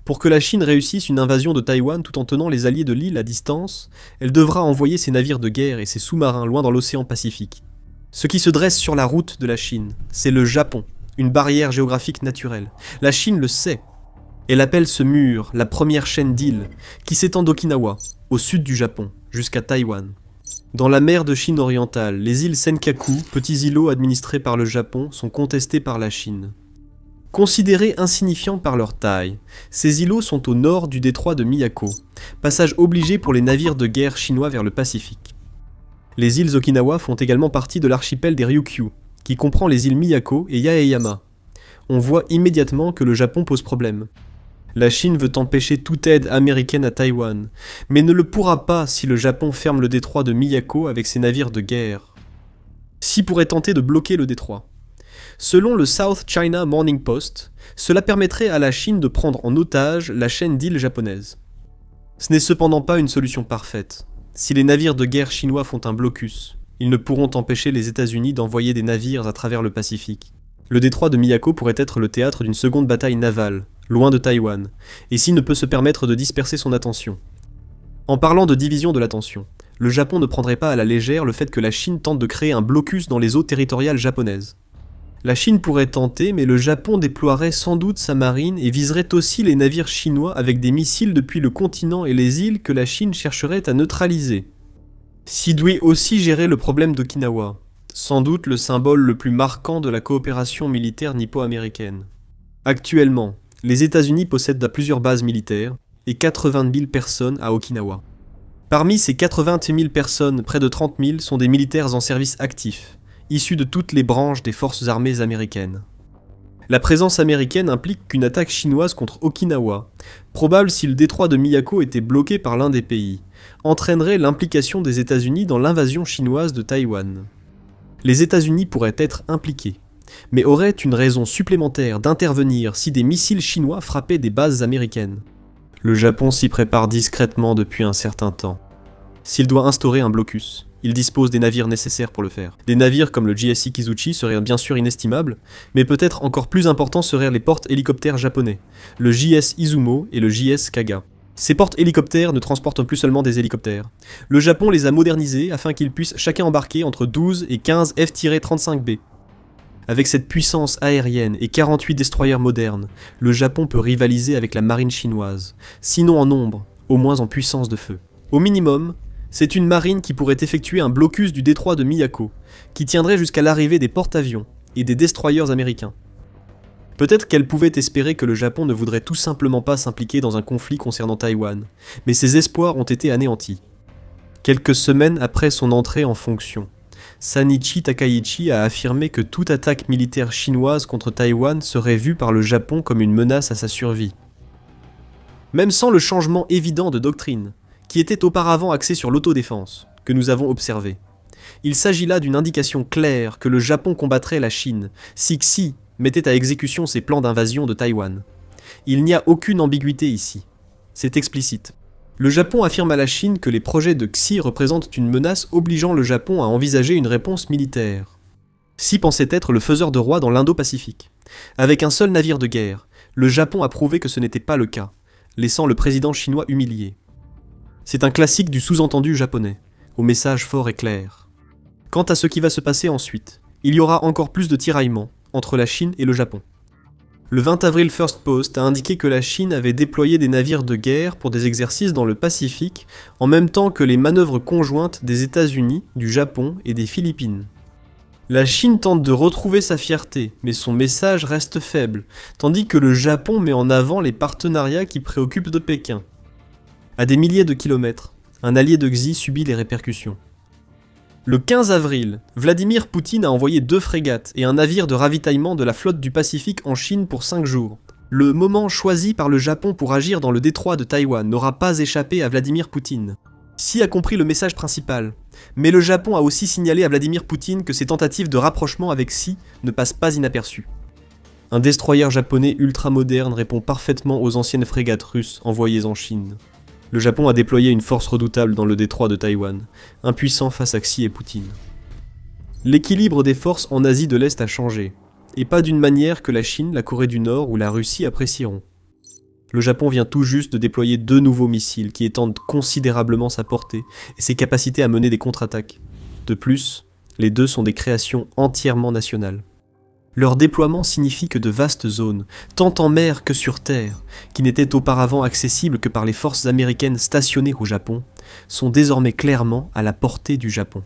Pour que la Chine réussisse une invasion de Taïwan tout en tenant les alliés de l'île à distance, elle devra envoyer ses navires de guerre et ses sous-marins loin dans l'océan Pacifique. Ce qui se dresse sur la route de la Chine, c'est le Japon, une barrière géographique naturelle. La Chine le sait. Elle appelle ce mur la première chaîne d'îles, qui s'étend d'Okinawa, au sud du Japon, jusqu'à Taïwan. Dans la mer de Chine orientale, les îles Senkaku, petits îlots administrés par le Japon, sont contestés par la Chine. Considérés insignifiants par leur taille, ces îlots sont au nord du détroit de Miyako, passage obligé pour les navires de guerre chinois vers le Pacifique. Les îles Okinawa font également partie de l'archipel des Ryukyu, qui comprend les îles Miyako et Yaeyama. On voit immédiatement que le Japon pose problème. La Chine veut empêcher toute aide américaine à Taïwan, mais ne le pourra pas si le Japon ferme le détroit de Miyako avec ses navires de guerre. Xi pourrait tenter de bloquer le détroit. Selon le South China Morning Post, cela permettrait à la Chine de prendre en otage la chaîne d'îles japonaises. Ce n'est cependant pas une solution parfaite. Si les navires de guerre chinois font un blocus, ils ne pourront empêcher les États-Unis d'envoyer des navires à travers le Pacifique. Le détroit de Miyako pourrait être le théâtre d'une seconde bataille navale, loin de Taïwan, et Xi ne peut se permettre de disperser son attention. En parlant de division de l'attention, le Japon ne prendrait pas à la légère le fait que la Chine tente de créer un blocus dans les eaux territoriales japonaises. La Chine pourrait tenter, mais le Japon déploierait sans doute sa marine et viserait aussi les navires chinois avec des missiles depuis le continent et les îles que la Chine chercherait à neutraliser. Xi doit aussi gérer le problème d'Okinawa, sans doute le symbole le plus marquant de la coopération militaire nippo-américaine. Actuellement, les États-Unis possèdent plusieurs bases militaires et 80 000 personnes à Okinawa. Parmi ces 80 000 personnes, près de 30 000 sont des militaires en service actif, issus de toutes les branches des forces armées américaines. La présence américaine implique qu'une attaque chinoise contre Okinawa, probable si le détroit de Miyako était bloqué par l'un des pays, entraînerait l'implication des États-Unis dans l'invasion chinoise de Taïwan. Les États-Unis pourraient être impliqués, mais auraient une raison supplémentaire d'intervenir si des missiles chinois frappaient des bases américaines. Le Japon s'y prépare discrètement depuis un certain temps. S'il doit instaurer un blocus, il dispose des navires nécessaires pour le faire. Des navires comme le JSC Kizuchi seraient bien sûr inestimables, mais peut-être encore plus importants seraient les porte-hélicoptères japonais, le JS Izumo et le JS Kaga. Ces porte-hélicoptères ne transportent plus seulement des hélicoptères. Le Japon les a modernisés afin qu'ils puissent chacun embarquer entre 12 et 15 F-35B. Avec cette puissance aérienne et 48 destroyers modernes, le Japon peut rivaliser avec la marine chinoise, sinon en nombre, au moins en puissance de feu. Au minimum, c'est une marine qui pourrait effectuer un blocus du détroit de Miyako, qui tiendrait jusqu'à l'arrivée des porte-avions et des destroyers américains. Peut-être qu'elle pouvait espérer que le Japon ne voudrait tout simplement pas s'impliquer dans un conflit concernant Taïwan, mais ses espoirs ont été anéantis. Quelques semaines après son entrée en fonction, Sanichi Takaichi a affirmé que toute attaque militaire chinoise contre Taïwan serait vue par le Japon comme une menace à sa survie. Même sans le changement évident de doctrine, qui était auparavant axé sur l'autodéfense, que nous avons observé, il s'agit là d'une indication claire que le Japon combattrait la Chine si Xi mettait à exécution ses plans d'invasion de Taïwan. Il n'y a aucune ambiguïté ici. C'est explicite. Le Japon affirme à la Chine que les projets de Xi représentent une menace obligeant le Japon à envisager une réponse militaire. Xi pensait être le faiseur de roi dans l'Indo-Pacifique. Avec un seul navire de guerre, le Japon a prouvé que ce n'était pas le cas, laissant le président chinois humilié. C'est un classique du sous-entendu japonais, au message fort et clair. Quant à ce qui va se passer ensuite, il y aura encore plus de tiraillements entre la Chine et le Japon. Le 20 avril, First Post a indiqué que la Chine avait déployé des navires de guerre pour des exercices dans le Pacifique, en même temps que les manœuvres conjointes des États-Unis, du Japon et des Philippines. La Chine tente de retrouver sa fierté, mais son message reste faible, tandis que le Japon met en avant les partenariats qui préoccupent de Pékin. À des milliers de kilomètres, un allié de Xi subit les répercussions. Le 15 avril, Vladimir Poutine a envoyé 2 frégates et un navire de ravitaillement de la flotte du Pacifique en Chine pour 5 jours. Le moment choisi par le Japon pour agir dans le détroit de Taïwan n'aura pas échappé à Vladimir Poutine. Xi a compris le message principal, mais le Japon a aussi signalé à Vladimir Poutine que ses tentatives de rapprochement avec Xi ne passent pas inaperçues. Un destroyer japonais ultramoderne répond parfaitement aux anciennes frégates russes envoyées en Chine. Le Japon a déployé une force redoutable dans le détroit de Taïwan, impuissant face à Xi et Poutine. L'équilibre des forces en Asie de l'Est a changé, et pas d'une manière que la Chine, la Corée du Nord ou la Russie apprécieront. Le Japon vient tout juste de déployer 2 nouveaux missiles qui étendent considérablement sa portée et ses capacités à mener des contre-attaques. De plus, les deux sont des créations entièrement nationales. Leur déploiement signifie que de vastes zones, tant en mer que sur terre, qui n'étaient auparavant accessibles que par les forces américaines stationnées au Japon, sont désormais clairement à la portée du Japon.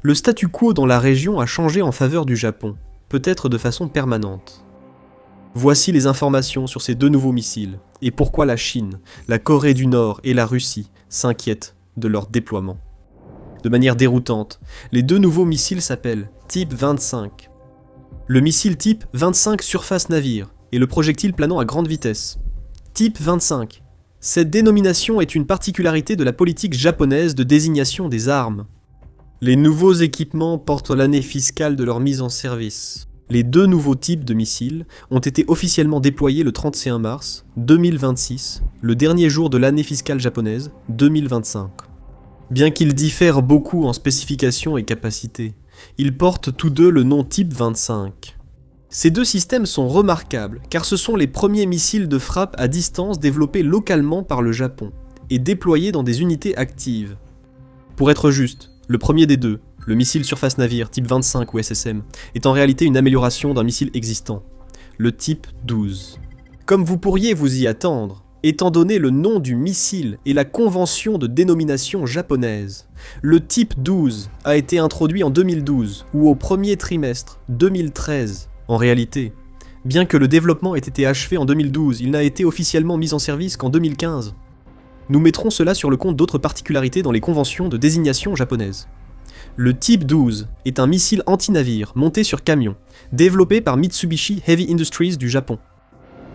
Le statu quo dans la région a changé en faveur du Japon, peut-être de façon permanente. Voici les informations sur ces 2 nouveaux missiles, et pourquoi la Chine, la Corée du Nord et la Russie s'inquiètent de leur déploiement. De manière déroutante, les 2 nouveaux missiles s'appellent Type 25. Le missile Type 25 surface navire et le projectile planant à grande vitesse. Type 25. Cette dénomination est une particularité de la politique japonaise de désignation des armes. Les nouveaux équipements portent l'année fiscale de leur mise en service. Les 2 nouveaux types de missiles ont été officiellement déployés le 31 mars 2026, le dernier jour de l'année fiscale japonaise 2025. Bien qu'ils diffèrent beaucoup en spécifications et capacités, ils portent tous 2 le nom Type 25. Ces 2 systèmes sont remarquables car ce sont les premiers missiles de frappe à distance développés localement par le Japon et déployés dans des unités actives. Pour être juste, le premier des 2, le missile surface navire Type 25 ou SSM, est en réalité une amélioration d'un missile existant, le Type 12. Comme vous pourriez vous y attendre, étant donné le nom du missile et la convention de dénomination japonaise, le Type 12 a été introduit en 2012 ou au premier trimestre 2013. En réalité, bien que le développement ait été achevé en 2012, il n'a été officiellement mis en service qu'en 2015. Nous mettrons cela sur le compte d'autres particularités dans les conventions de désignation japonaises. Le Type 12 est un missile anti-navire monté sur camion, développé par Mitsubishi Heavy Industries du Japon.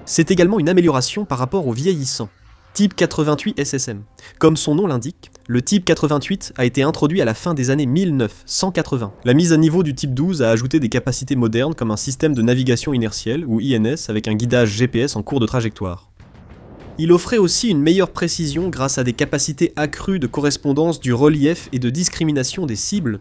C'est également une amélioration par rapport au vieillissant, Type 88 SSM. Comme son nom l'indique, le Type 88 a été introduit à la fin des années 1980. La mise à niveau du Type 12 a ajouté des capacités modernes comme un système de navigation inertielle ou INS avec un guidage GPS en cours de trajectoire. Il offrait aussi une meilleure précision grâce à des capacités accrues de correspondance du relief et de discrimination des cibles.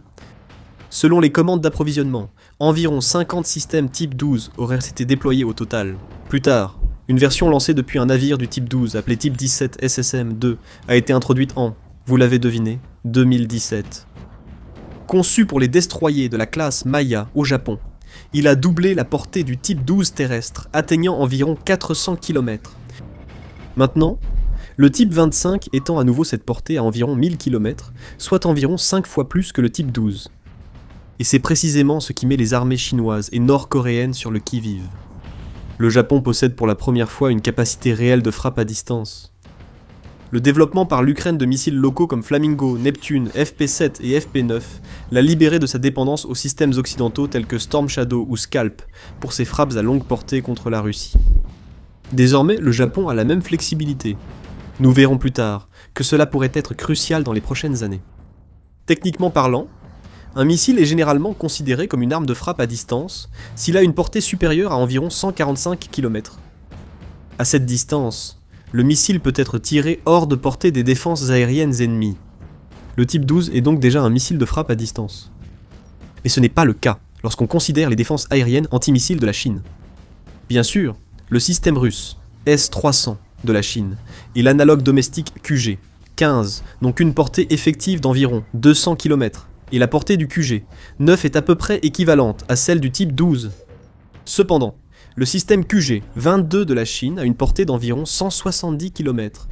Selon les commandes d'approvisionnement, environ 50 systèmes Type 12 auraient été déployés au total. Plus tard, une version lancée depuis un navire du Type 12 appelé Type 17 SSM-2 a été introduite en, vous l'avez deviné, 2017. Conçu pour les destroyers de la classe Maya au Japon, il a doublé la portée du Type 12 terrestre, atteignant environ 400 km. Maintenant, le Type 25 étend à nouveau cette portée à environ 1000 km, soit environ 5 fois plus que le Type 12. Et c'est précisément ce qui met les armées chinoises et nord-coréennes sur le qui-vive. Le Japon possède pour la première fois une capacité réelle de frappe à distance. Le développement par l'Ukraine de missiles locaux comme Flamingo, Neptune, FP-7 et FP-9 l'a libéré de sa dépendance aux systèmes occidentaux tels que Storm Shadow ou Scalp pour ses frappes à longue portée contre la Russie. Désormais, le Japon a la même flexibilité. Nous verrons plus tard que cela pourrait être crucial dans les prochaines années. Techniquement parlant, un missile est généralement considéré comme une arme de frappe à distance s'il a une portée supérieure à environ 145 km. À cette distance, le missile peut être tiré hors de portée des défenses aériennes ennemies. Le Type 12 est donc déjà un missile de frappe à distance. Mais ce n'est pas le cas lorsqu'on considère les défenses aériennes antimissiles de la Chine. Bien sûr, le système russe, S-300 de la Chine, et l'analogue domestique QG, 15, n'ont qu'une portée effective d'environ 200 km, et la portée du QG, 9 est à peu près équivalente à celle du Type 12. Cependant, le système QG, 22 de la Chine, a une portée d'environ 170 km.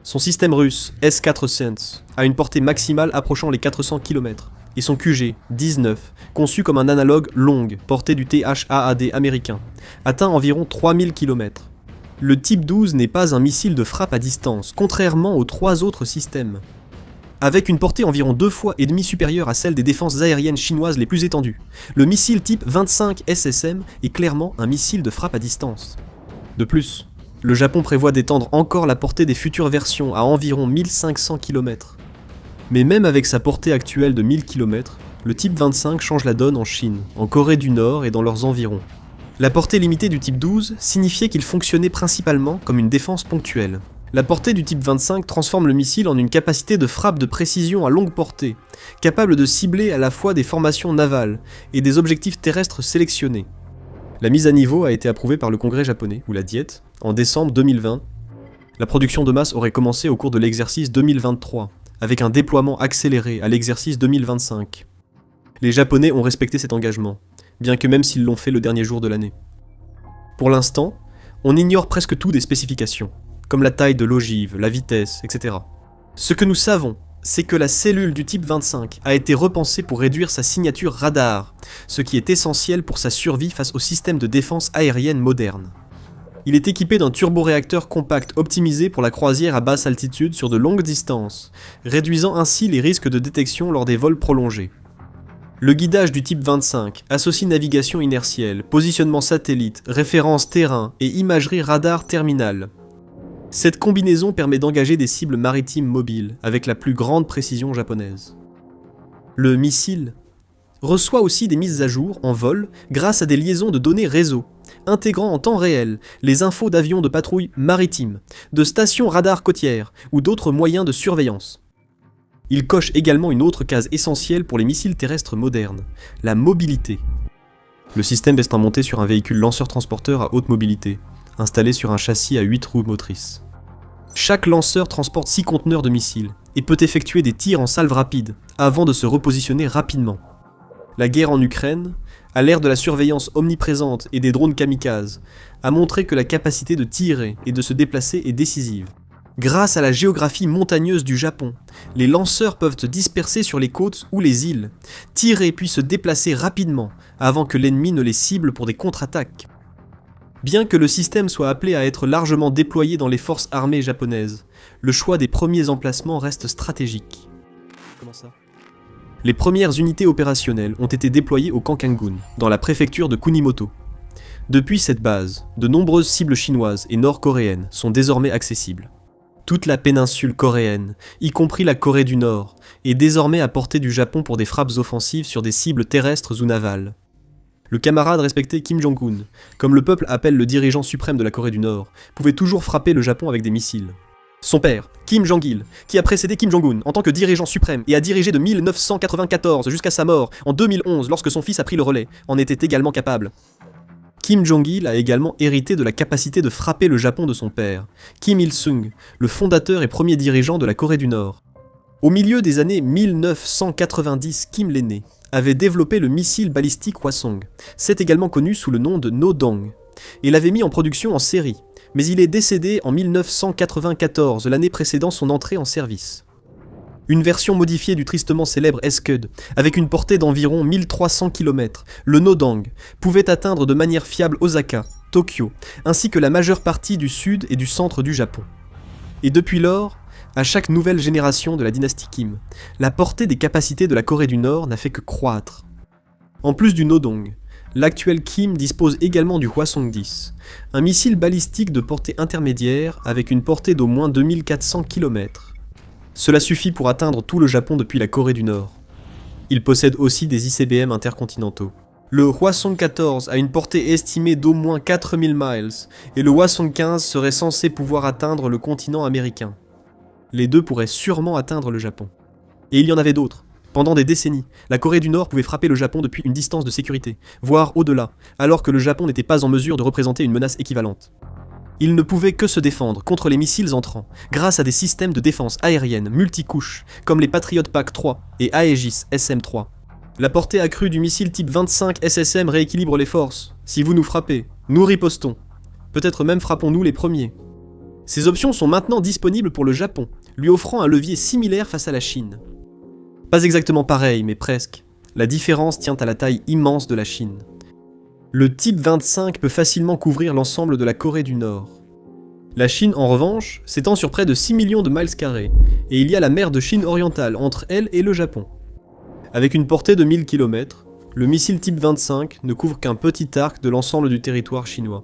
Son système russe, S-400, a une portée maximale approchant les 400 km, et son QG, 19, conçu comme un analogue longue, portée du THAAD américain, atteint environ 3000 km. Le Type 12 n'est pas un missile de frappe à distance, contrairement aux 3 autres systèmes. Avec une portée environ 2 fois et demie supérieure à celle des défenses aériennes chinoises les plus étendues, le missile Type 25 SSM est clairement un missile de frappe à distance. De plus, le Japon prévoit d'étendre encore la portée des futures versions à environ 1500 km. Mais même avec sa portée actuelle de 1000 km, le Type 25 change la donne en Chine, en Corée du Nord et dans leurs environs. La portée limitée du Type 12 signifiait qu'il fonctionnait principalement comme une défense ponctuelle. La portée du Type 25 transforme le missile en une capacité de frappe de précision à longue portée, capable de cibler à la fois des formations navales et des objectifs terrestres sélectionnés. La mise à niveau a été approuvée par le Congrès japonais, ou la Diète, en décembre 2020, La production de masse aurait commencé au cours de l'exercice 2023, avec un déploiement accéléré à l'exercice 2025. Les Japonais ont respecté cet engagement, bien que même s'ils l'ont fait le dernier jour de l'année. Pour l'instant, on ignore presque tout des spécifications, comme la taille de l'ogive, la vitesse, etc. Ce que nous savons, c'est que la cellule du type 25 a été repensée pour réduire sa signature radar, ce qui est essentiel pour sa survie face au système de défense aérienne moderne. Il est équipé d'un turboréacteur compact optimisé pour la croisière à basse altitude sur de longues distances, réduisant ainsi les risques de détection lors des vols prolongés. Le guidage du type 25 associe navigation inertielle, positionnement satellite, référence terrain et imagerie radar terminale. Cette combinaison permet d'engager des cibles maritimes mobiles avec la plus grande précision japonaise. Le missile reçoit aussi des mises à jour en vol grâce à des liaisons de données réseau, intégrant en temps réel les infos d'avions de patrouille maritime, de stations radar côtières ou d'autres moyens de surveillance. Il coche également une autre case essentielle pour les missiles terrestres modernes, la mobilité. Le système est monté sur un véhicule lanceur-transporteur à haute mobilité, installé sur un châssis à 8 roues motrices. Chaque lanceur transporte 6 conteneurs de missiles et peut effectuer des tirs en salve rapide avant de se repositionner rapidement. La guerre en Ukraine, à l'ère de la surveillance omniprésente et des drones kamikazes, a montré que la capacité de tirer et de se déplacer est décisive. Grâce à la géographie montagneuse du Japon, les lanceurs peuvent se disperser sur les côtes ou les îles, tirer puis se déplacer rapidement avant que l'ennemi ne les cible pour des contre-attaques. Bien que le système soit appelé à être largement déployé dans les forces armées japonaises, le choix des premiers emplacements reste stratégique. Comment ça ? Les premières unités opérationnelles ont été déployées au Kankangun, dans la préfecture de Kunimoto. Depuis cette base, de nombreuses cibles chinoises et nord-coréennes sont désormais accessibles. Toute la péninsule coréenne, y compris la Corée du Nord, est désormais à portée du Japon pour des frappes offensives sur des cibles terrestres ou navales. Le camarade respecté Kim Jong-un, comme le peuple appelle le dirigeant suprême de la Corée du Nord, pouvait toujours frapper le Japon avec des missiles. Son père, Kim Jong-il, qui a précédé Kim Jong-un en tant que dirigeant suprême et a dirigé de 1994 jusqu'à sa mort en 2011 lorsque son fils a pris le relais, en était également capable. Kim Jong-il a également hérité de la capacité de frapper le Japon de son père, Kim Il-sung, le fondateur et premier dirigeant de la Corée du Nord. Au milieu des années 1990, Kim l'aîné avait développé le missile balistique Hwasong, c'est également connu sous le nom de No-dong, et l'avait mis en production en série, mais il est décédé en 1994, l'année précédant son entrée en service. Une version modifiée du tristement célèbre Scud, avec une portée d'environ 1300 km, le Nodang, pouvait atteindre de manière fiable Osaka, Tokyo, ainsi que la majeure partie du sud et du centre du Japon. Et depuis lors, à chaque nouvelle génération de la dynastie Kim, la portée des capacités de la Corée du Nord n'a fait que croître. En plus du Nodong, l'actuel Kim dispose également du Hwasong 10, un missile balistique de portée intermédiaire avec une portée d'au moins 2400 km. Cela suffit pour atteindre tout le Japon depuis la Corée du Nord. Il possède aussi des ICBM intercontinentaux. Le Hwasong 14 a une portée estimée d'au moins 4000 miles, et le Hwasong 15 serait censé pouvoir atteindre le continent américain. Les deux pourraient sûrement atteindre le Japon. Et il y en avait d'autres. Pendant des décennies, la Corée du Nord pouvait frapper le Japon depuis une distance de sécurité, voire au-delà, alors que le Japon n'était pas en mesure de représenter une menace équivalente. Il ne pouvait que se défendre contre les missiles entrants, grâce à des systèmes de défense aérienne multicouches, comme les Patriot PAC-3 et Aegis SM-3. La portée accrue du missile type 25 SSM rééquilibre les forces. Si vous nous frappez, nous ripostons. Peut-être même frappons-nous les premiers. Ces options sont maintenant disponibles pour le Japon, lui offrant un levier similaire face à la Chine. Pas exactement pareil, mais presque. La différence tient à la taille immense de la Chine. Le type 25 peut facilement couvrir l'ensemble de la Corée du Nord. La Chine, en revanche, s'étend sur près de 6 millions de miles carrés, et il y a la mer de Chine orientale entre elle et le Japon. Avec une portée de 1000 km, le missile type 25 ne couvre qu'un petit arc de l'ensemble du territoire chinois.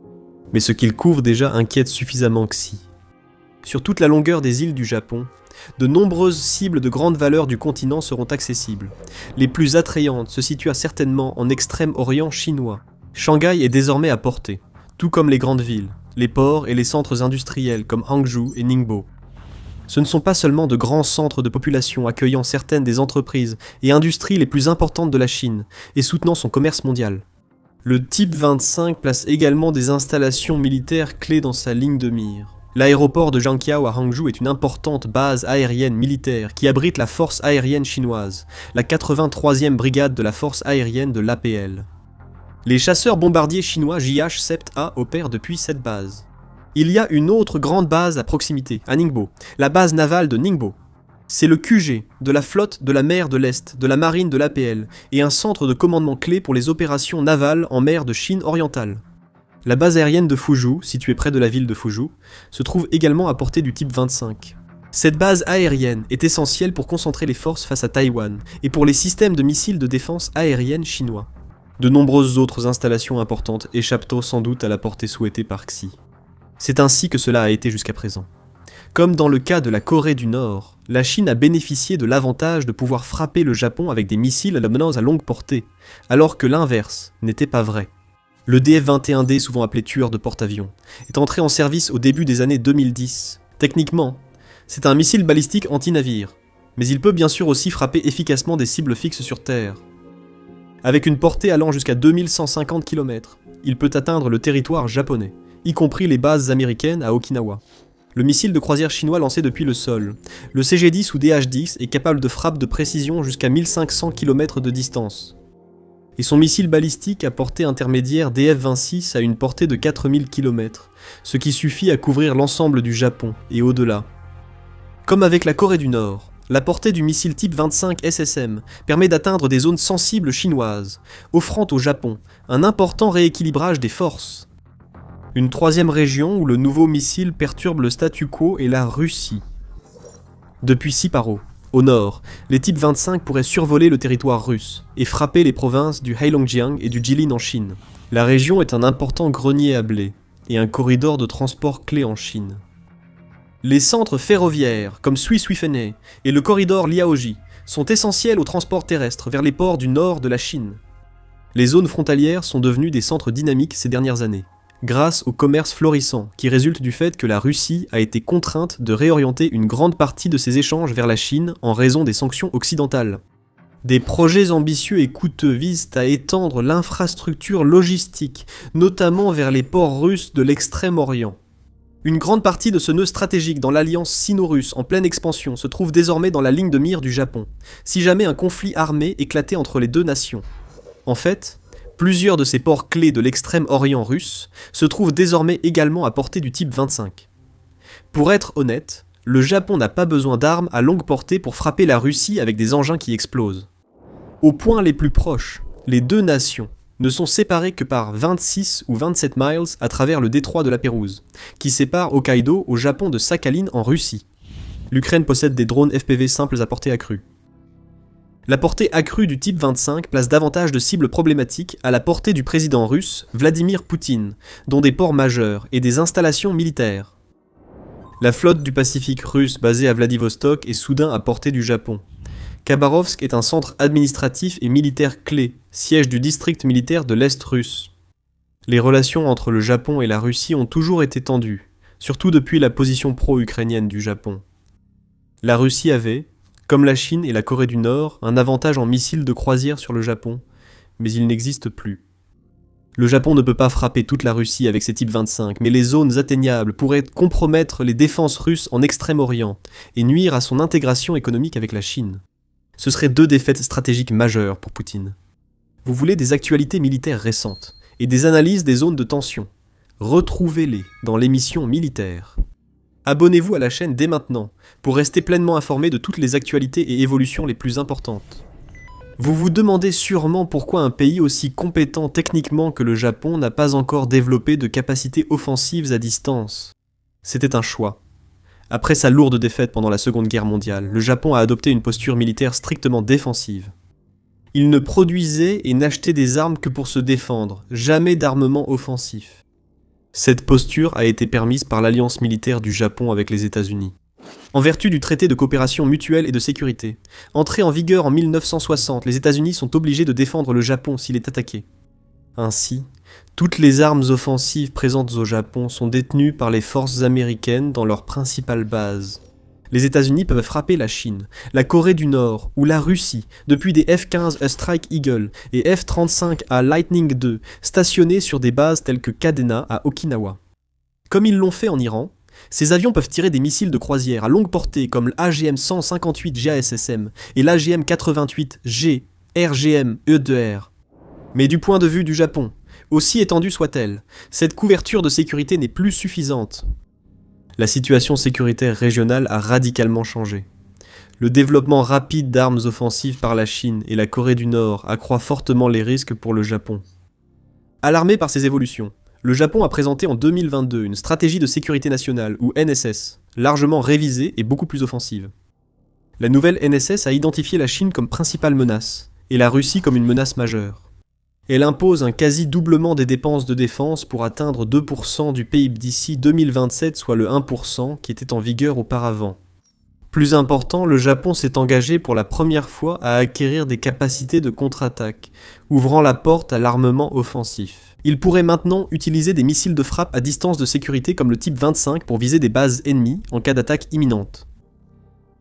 Mais ce qu'il couvre déjà inquiète suffisamment Xi. Sur toute la longueur des îles du Japon, de nombreuses cibles de grande valeur du continent seront accessibles. Les plus attrayantes se situent certainement en extrême-orient chinois. Shanghai est désormais à portée, tout comme les grandes villes, les ports et les centres industriels comme Hangzhou et Ningbo. Ce ne sont pas seulement de grands centres de population accueillant certaines des entreprises et industries les plus importantes de la Chine et soutenant son commerce mondial. Le type 25 place également des installations militaires clés dans sa ligne de mire. L'aéroport de Zhangqiao à Hangzhou est une importante base aérienne militaire qui abrite la force aérienne chinoise, la 83e brigade de la force aérienne de l'APL. Les chasseurs bombardiers chinois JH-7A opèrent depuis cette base. Il y a une autre grande base à proximité, à Ningbo, la base navale de Ningbo. C'est le QG de la flotte de la mer de l'Est, de la marine de l'APL, et un centre de commandement clé pour les opérations navales en mer de Chine orientale. La base aérienne de Fuzhou, située près de la ville de Fuzhou, se trouve également à portée du type 25. Cette base aérienne est essentielle pour concentrer les forces face à Taïwan et pour les systèmes de missiles de défense aérienne chinois. De nombreuses autres installations importantes échappent sans doute à la portée souhaitée par Xi. C'est ainsi que cela a été jusqu'à présent. Comme dans le cas de la Corée du Nord, la Chine a bénéficié de l'avantage de pouvoir frapper le Japon avec des missiles à longue portée, alors que l'inverse n'était pas vrai. Le DF-21D, souvent appelé tueur de porte-avions, est entré en service au début des années 2010. Techniquement, c'est un missile balistique anti-navire, mais il peut bien sûr aussi frapper efficacement des cibles fixes sur Terre. Avec une portée allant jusqu'à 2150 km, il peut atteindre le territoire japonais, y compris les bases américaines à Okinawa. Le missile de croisière chinois lancé depuis le sol, le CG-10 ou DH-10 est capable de frappe de précision jusqu'à 1500 km de distance. Et son missile balistique à portée intermédiaire DF-26 a une portée de 4000 km, ce qui suffit à couvrir l'ensemble du Japon et au-delà. Comme avec la Corée du Nord, la portée du missile type 25 SSM permet d'atteindre des zones sensibles chinoises, offrant au Japon un important rééquilibrage des forces. Une troisième région où le nouveau missile perturbe le statu quo est la Russie. Depuis Siparo, au nord, les types 25 pourraient survoler le territoire russe et frapper les provinces du Heilongjiang et du Jilin en Chine. La région est un important grenier à blé et un corridor de transport clé en Chine. Les centres ferroviaires, comme Sui-Suifene et le corridor Liaoji, sont essentiels au transport terrestre vers les ports du nord de la Chine. Les zones frontalières sont devenues des centres dynamiques ces dernières années, grâce au commerce florissant qui résulte du fait que la Russie a été contrainte de réorienter une grande partie de ses échanges vers la Chine en raison des sanctions occidentales. Des projets ambitieux et coûteux visent à étendre l'infrastructure logistique, notamment vers les ports russes de l'Extrême-Orient. Une grande partie de ce nœud stratégique dans l'alliance sino-russe en pleine expansion se trouve désormais dans la ligne de mire du Japon, si jamais un conflit armé éclatait entre les deux nations. En fait, plusieurs de ces ports clés de l'extrême-orient russe se trouvent désormais également à portée du type 25. Pour être honnête, le Japon n'a pas besoin d'armes à longue portée pour frapper la Russie avec des engins qui explosent. Au point les plus proches, les deux nations ne sont séparées que par 26 ou 27 miles à travers le détroit de la Pérouse, qui sépare Hokkaido au Japon de Sakhalin en Russie. L'Ukraine possède des drones FPV simples à portée accrue. La portée accrue du type 25 place davantage de cibles problématiques à la portée du président russe Vladimir Poutine, dont des ports majeurs et des installations militaires. La flotte du Pacifique russe basée à Vladivostok est soudain à portée du Japon. Khabarovsk est un centre administratif et militaire clé, siège du district militaire de l'Est russe. Les relations entre le Japon et la Russie ont toujours été tendues, surtout depuis la position pro-ukrainienne du Japon. La Russie avait, comme la Chine et la Corée du Nord, un avantage en missiles de croisière sur le Japon, mais il n'existe plus. Le Japon ne peut pas frapper toute la Russie avec ses types 25, mais les zones atteignables pourraient compromettre les défenses russes en Extrême-Orient et nuire à son intégration économique avec la Chine. Ce seraient deux défaites stratégiques majeures pour Poutine. Vous voulez des actualités militaires récentes et des analyses des zones de tension. Retrouvez-les dans l'émission Militaire. Abonnez-vous à la chaîne dès maintenant pour rester pleinement informé de toutes les actualités et évolutions les plus importantes. Vous vous demandez sûrement pourquoi un pays aussi compétent techniquement que le Japon n'a pas encore développé de capacités offensives à distance. C'était un choix. Après sa lourde défaite pendant la Seconde Guerre mondiale, le Japon a adopté une posture militaire strictement défensive. Il ne produisait et n'achetait des armes que pour se défendre, jamais d'armement offensif. Cette posture a été permise par l'alliance militaire du Japon avec les États-Unis. En vertu du traité de coopération mutuelle et de sécurité, entré en vigueur en 1960, les États-Unis sont obligés de défendre le Japon s'il est attaqué. Ainsi, toutes les armes offensives présentes au Japon sont détenues par les forces américaines dans leurs principales bases. Les États-Unis peuvent frapper la Chine, la Corée du Nord ou la Russie depuis des F-15 Strike Eagle et F-35A Lightning II stationnés sur des bases telles que Kadena à Okinawa. Comme ils l'ont fait en Iran, Ces avions peuvent tirer des missiles de croisière à longue portée comme l'AGM-158 GASSM et l'AGM-88G RGM-E2R. Mais du point de vue du Japon, aussi étendue soit-elle, cette couverture de sécurité n'est plus suffisante. La situation sécuritaire régionale a radicalement changé. Le développement rapide d'armes offensives par la Chine et la Corée du Nord accroît fortement les risques pour le Japon. Alarmé par ces évolutions, le Japon a présenté en 2022 une stratégie de sécurité nationale, ou NSS, largement révisée et beaucoup plus offensive. La nouvelle NSS a identifié la Chine comme principale menace, et la Russie comme une menace majeure. Elle impose un quasi-doublement des dépenses de défense pour atteindre 2% du PIB d'ici 2027, soit le 1% qui était en vigueur auparavant. Plus important, le Japon s'est engagé pour la première fois à acquérir des capacités de contre-attaque, ouvrant la porte à l'armement offensif. Il pourrait maintenant utiliser des missiles de frappe à distance de sécurité comme le type 25 pour viser des bases ennemies en cas d'attaque imminente.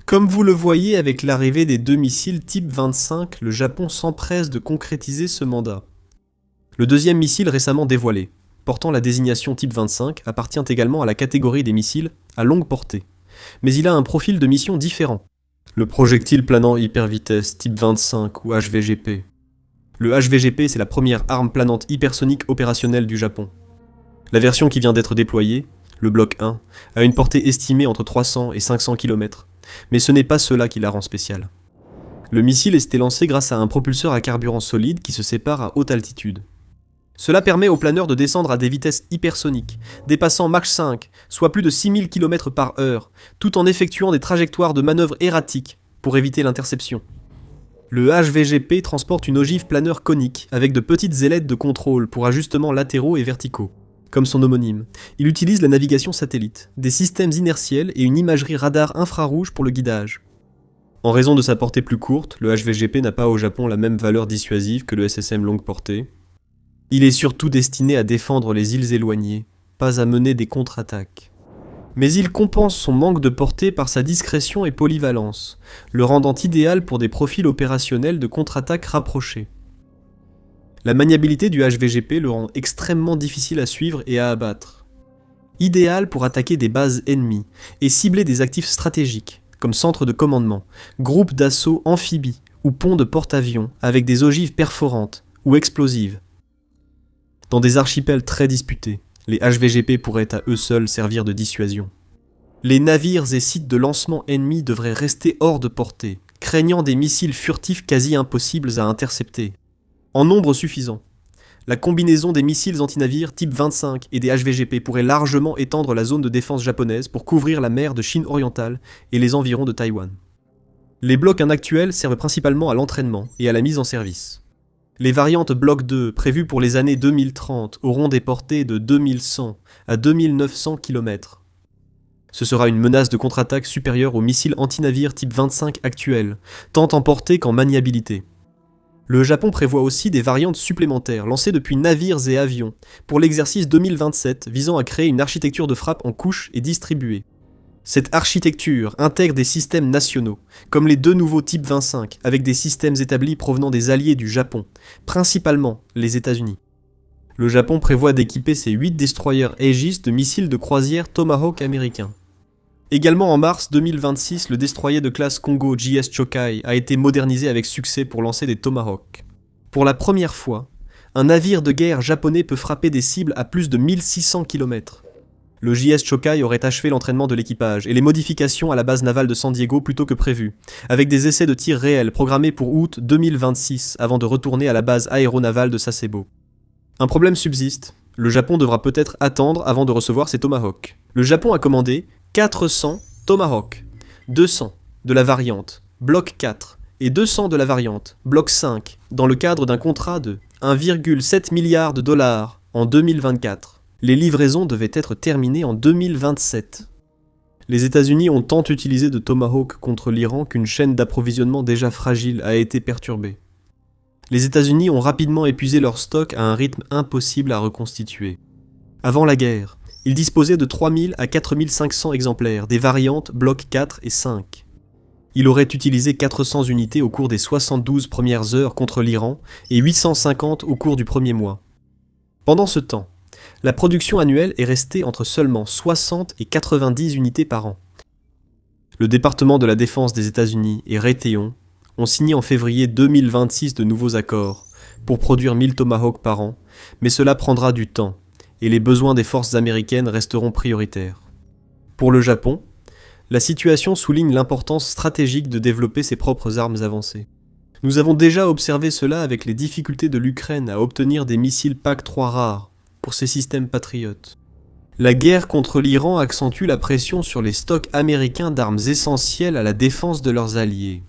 Comme vous le voyez avec l'arrivée des 2 missiles type 25, le Japon s'empresse de concrétiser ce mandat. Le deuxième missile récemment dévoilé, portant la désignation type 25, appartient également à la catégorie des missiles à longue portée. Mais il a un profil de mission différent. Le projectile planant hypervitesse type 25 ou HVGP. Le HVGP, c'est la première arme planante hypersonique opérationnelle du Japon. La version qui vient d'être déployée, le bloc 1, a une portée estimée entre 300 et 500 km, mais ce n'est pas cela qui la rend spéciale. Le missile était lancé grâce à un propulseur à carburant solide qui se sépare à haute altitude. Cela permet aux planeurs de descendre à des vitesses hypersoniques, dépassant Mach 5, soit plus de 6000 km/h, tout en effectuant des trajectoires de manœuvre erratiques pour éviter l'interception. Le HVGP transporte une ogive planeur conique avec de petites ailettes de contrôle pour ajustements latéraux et verticaux. Comme son homonyme, il utilise la navigation satellite, des systèmes inertiels et une imagerie radar infrarouge pour le guidage. En raison de sa portée plus courte, le HVGP n'a pas au Japon la même valeur dissuasive que le SSM longue portée. Il est surtout destiné à défendre les îles éloignées, pas à mener des contre-attaques. Mais il compense son manque de portée par sa discrétion et polyvalence, le rendant idéal pour des profils opérationnels de contre-attaque rapprochés. La maniabilité du HVGP le rend extrêmement difficile à suivre et à abattre. Idéal pour attaquer des bases ennemies et cibler des actifs stratégiques, comme centres de commandement, groupes d'assaut amphibies ou ponts de porte-avions avec des ogives perforantes ou explosives. Dans des archipels très disputés, les HVGP pourraient à eux seuls servir de dissuasion. Les navires et sites de lancement ennemis devraient rester hors de portée, craignant des missiles furtifs quasi impossibles à intercepter. En nombre suffisant, la combinaison des missiles antinavires type 25 et des HVGP pourrait largement étendre la zone de défense japonaise pour couvrir la mer de Chine orientale et les environs de Taïwan. Les blocs 1 actuels servent principalement à l'entraînement et à la mise en service. Les variantes Bloc 2, prévues pour les années 2030, auront des portées de 2100 à 2900 km. Ce sera une menace de contre-attaque supérieure aux missiles antinavires type 25 actuels, tant en portée qu'en maniabilité. Le Japon prévoit aussi des variantes supplémentaires lancées depuis navires et avions pour l'exercice 2027 visant à créer une architecture de frappe en couches et distribuée. Cette architecture intègre des systèmes nationaux, comme les 2 nouveaux types 25, avec des systèmes établis provenant des alliés du Japon, principalement les États-Unis. Le Japon prévoit d'équiper ses 8 destroyers Aegis de missiles de croisière Tomahawk américains. Également en mars 2026, le destroyer de classe Kongo JS Chokai a été modernisé avec succès pour lancer des Tomahawk. Pour la première fois, un navire de guerre japonais peut frapper des cibles à plus de 1600 km. Le JS Chokai aurait achevé l'entraînement de l'équipage et les modifications à la base navale de San Diego plus tôt que prévu, avec des essais de tir réels programmés pour août 2026 avant de retourner à la base aéronavale de Sasebo. Un problème subsiste, le Japon devra peut-être attendre avant de recevoir ses Tomahawks. Le Japon a commandé 400 Tomahawk, 200 de la variante Bloc 4 et 200 de la variante Bloc 5 dans le cadre d'un contrat de 1,7 milliard de dollars en 2024. Les livraisons devaient être terminées en 2027. Les États-Unis ont tant utilisé de Tomahawk contre l'Iran qu'une chaîne d'approvisionnement déjà fragile a été perturbée. Les États-Unis ont rapidement épuisé leur stock à un rythme impossible à reconstituer. Avant la guerre, ils disposaient de 3000 à 4500 exemplaires, des variantes Bloc 4 et 5. Il aurait utilisé 400 unités au cours des 72 premières heures contre l'Iran et 850 au cours du premier mois. Pendant ce temps, la production annuelle est restée entre seulement 60 et 90 unités par an. Le département de la Défense des États-Unis et Raytheon ont signé en février 2026 de nouveaux accords pour produire 1000 Tomahawk par an, mais cela prendra du temps et les besoins des forces américaines resteront prioritaires. Pour le Japon, la situation souligne l'importance stratégique de développer ses propres armes avancées. Nous avons déjà observé cela avec les difficultés de l'Ukraine à obtenir des missiles PAC-3 rares pour ses systèmes patriotes. La guerre contre l'Iran accentue la pression sur les stocks américains d'armes essentielles à la défense de leurs alliés.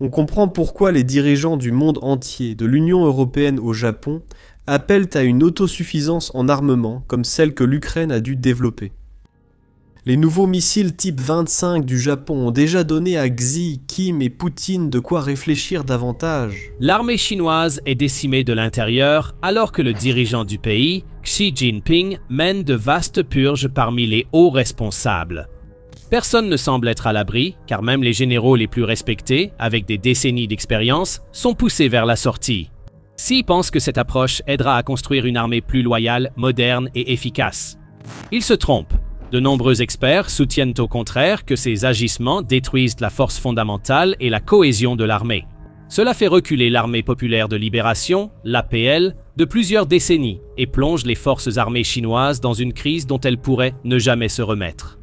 On comprend pourquoi les dirigeants du monde entier, de l'Union européenne au Japon, appellent à une autosuffisance en armement comme celle que l'Ukraine a dû développer. Les nouveaux missiles type 25 du Japon ont déjà donné à Xi, Kim et Poutine de quoi réfléchir davantage. L'armée chinoise est décimée de l'intérieur alors que le dirigeant du pays, Xi Jinping, mène de vastes purges parmi les hauts responsables. Personne ne semble être à l'abri, car même les généraux les plus respectés, avec des décennies d'expérience, sont poussés vers la sortie. Xi pense que cette approche aidera à construire une armée plus loyale, moderne et efficace. Il se trompe. De nombreux experts soutiennent au contraire que ces agissements détruisent la force fondamentale et la cohésion de l'armée. Cela fait reculer l'armée populaire de libération, l'APL, de plusieurs décennies et plonge les forces armées chinoises dans une crise dont elles pourraient ne jamais se remettre.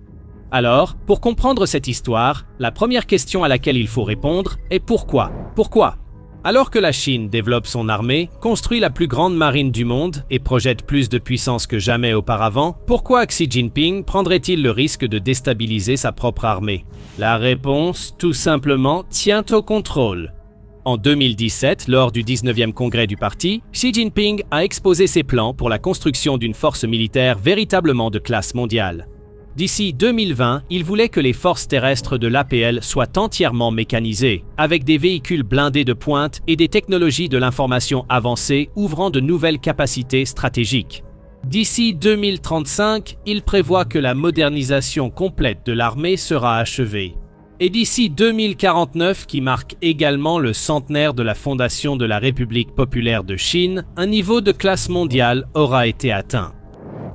Alors, pour comprendre cette histoire, la première question à laquelle il faut répondre est pourquoi ? Pourquoi ? Alors que la Chine développe son armée, construit la plus grande marine du monde et projette plus de puissance que jamais auparavant, pourquoi Xi Jinping prendrait-il le risque de déstabiliser sa propre armée ? La réponse, tout simplement, tient au contrôle. En 2017, lors du 19e congrès du parti, Xi Jinping a exposé ses plans pour la construction d'une force militaire véritablement de classe mondiale. D'ici 2020, il voulait que les forces terrestres de l'APL soient entièrement mécanisées, avec des véhicules blindés de pointe et des technologies de l'information avancées ouvrant de nouvelles capacités stratégiques. D'ici 2035, il prévoit que la modernisation complète de l'armée sera achevée. Et d'ici 2049, qui marque également le centenaire de la fondation de la République populaire de Chine, un niveau de classe mondiale aura été atteint.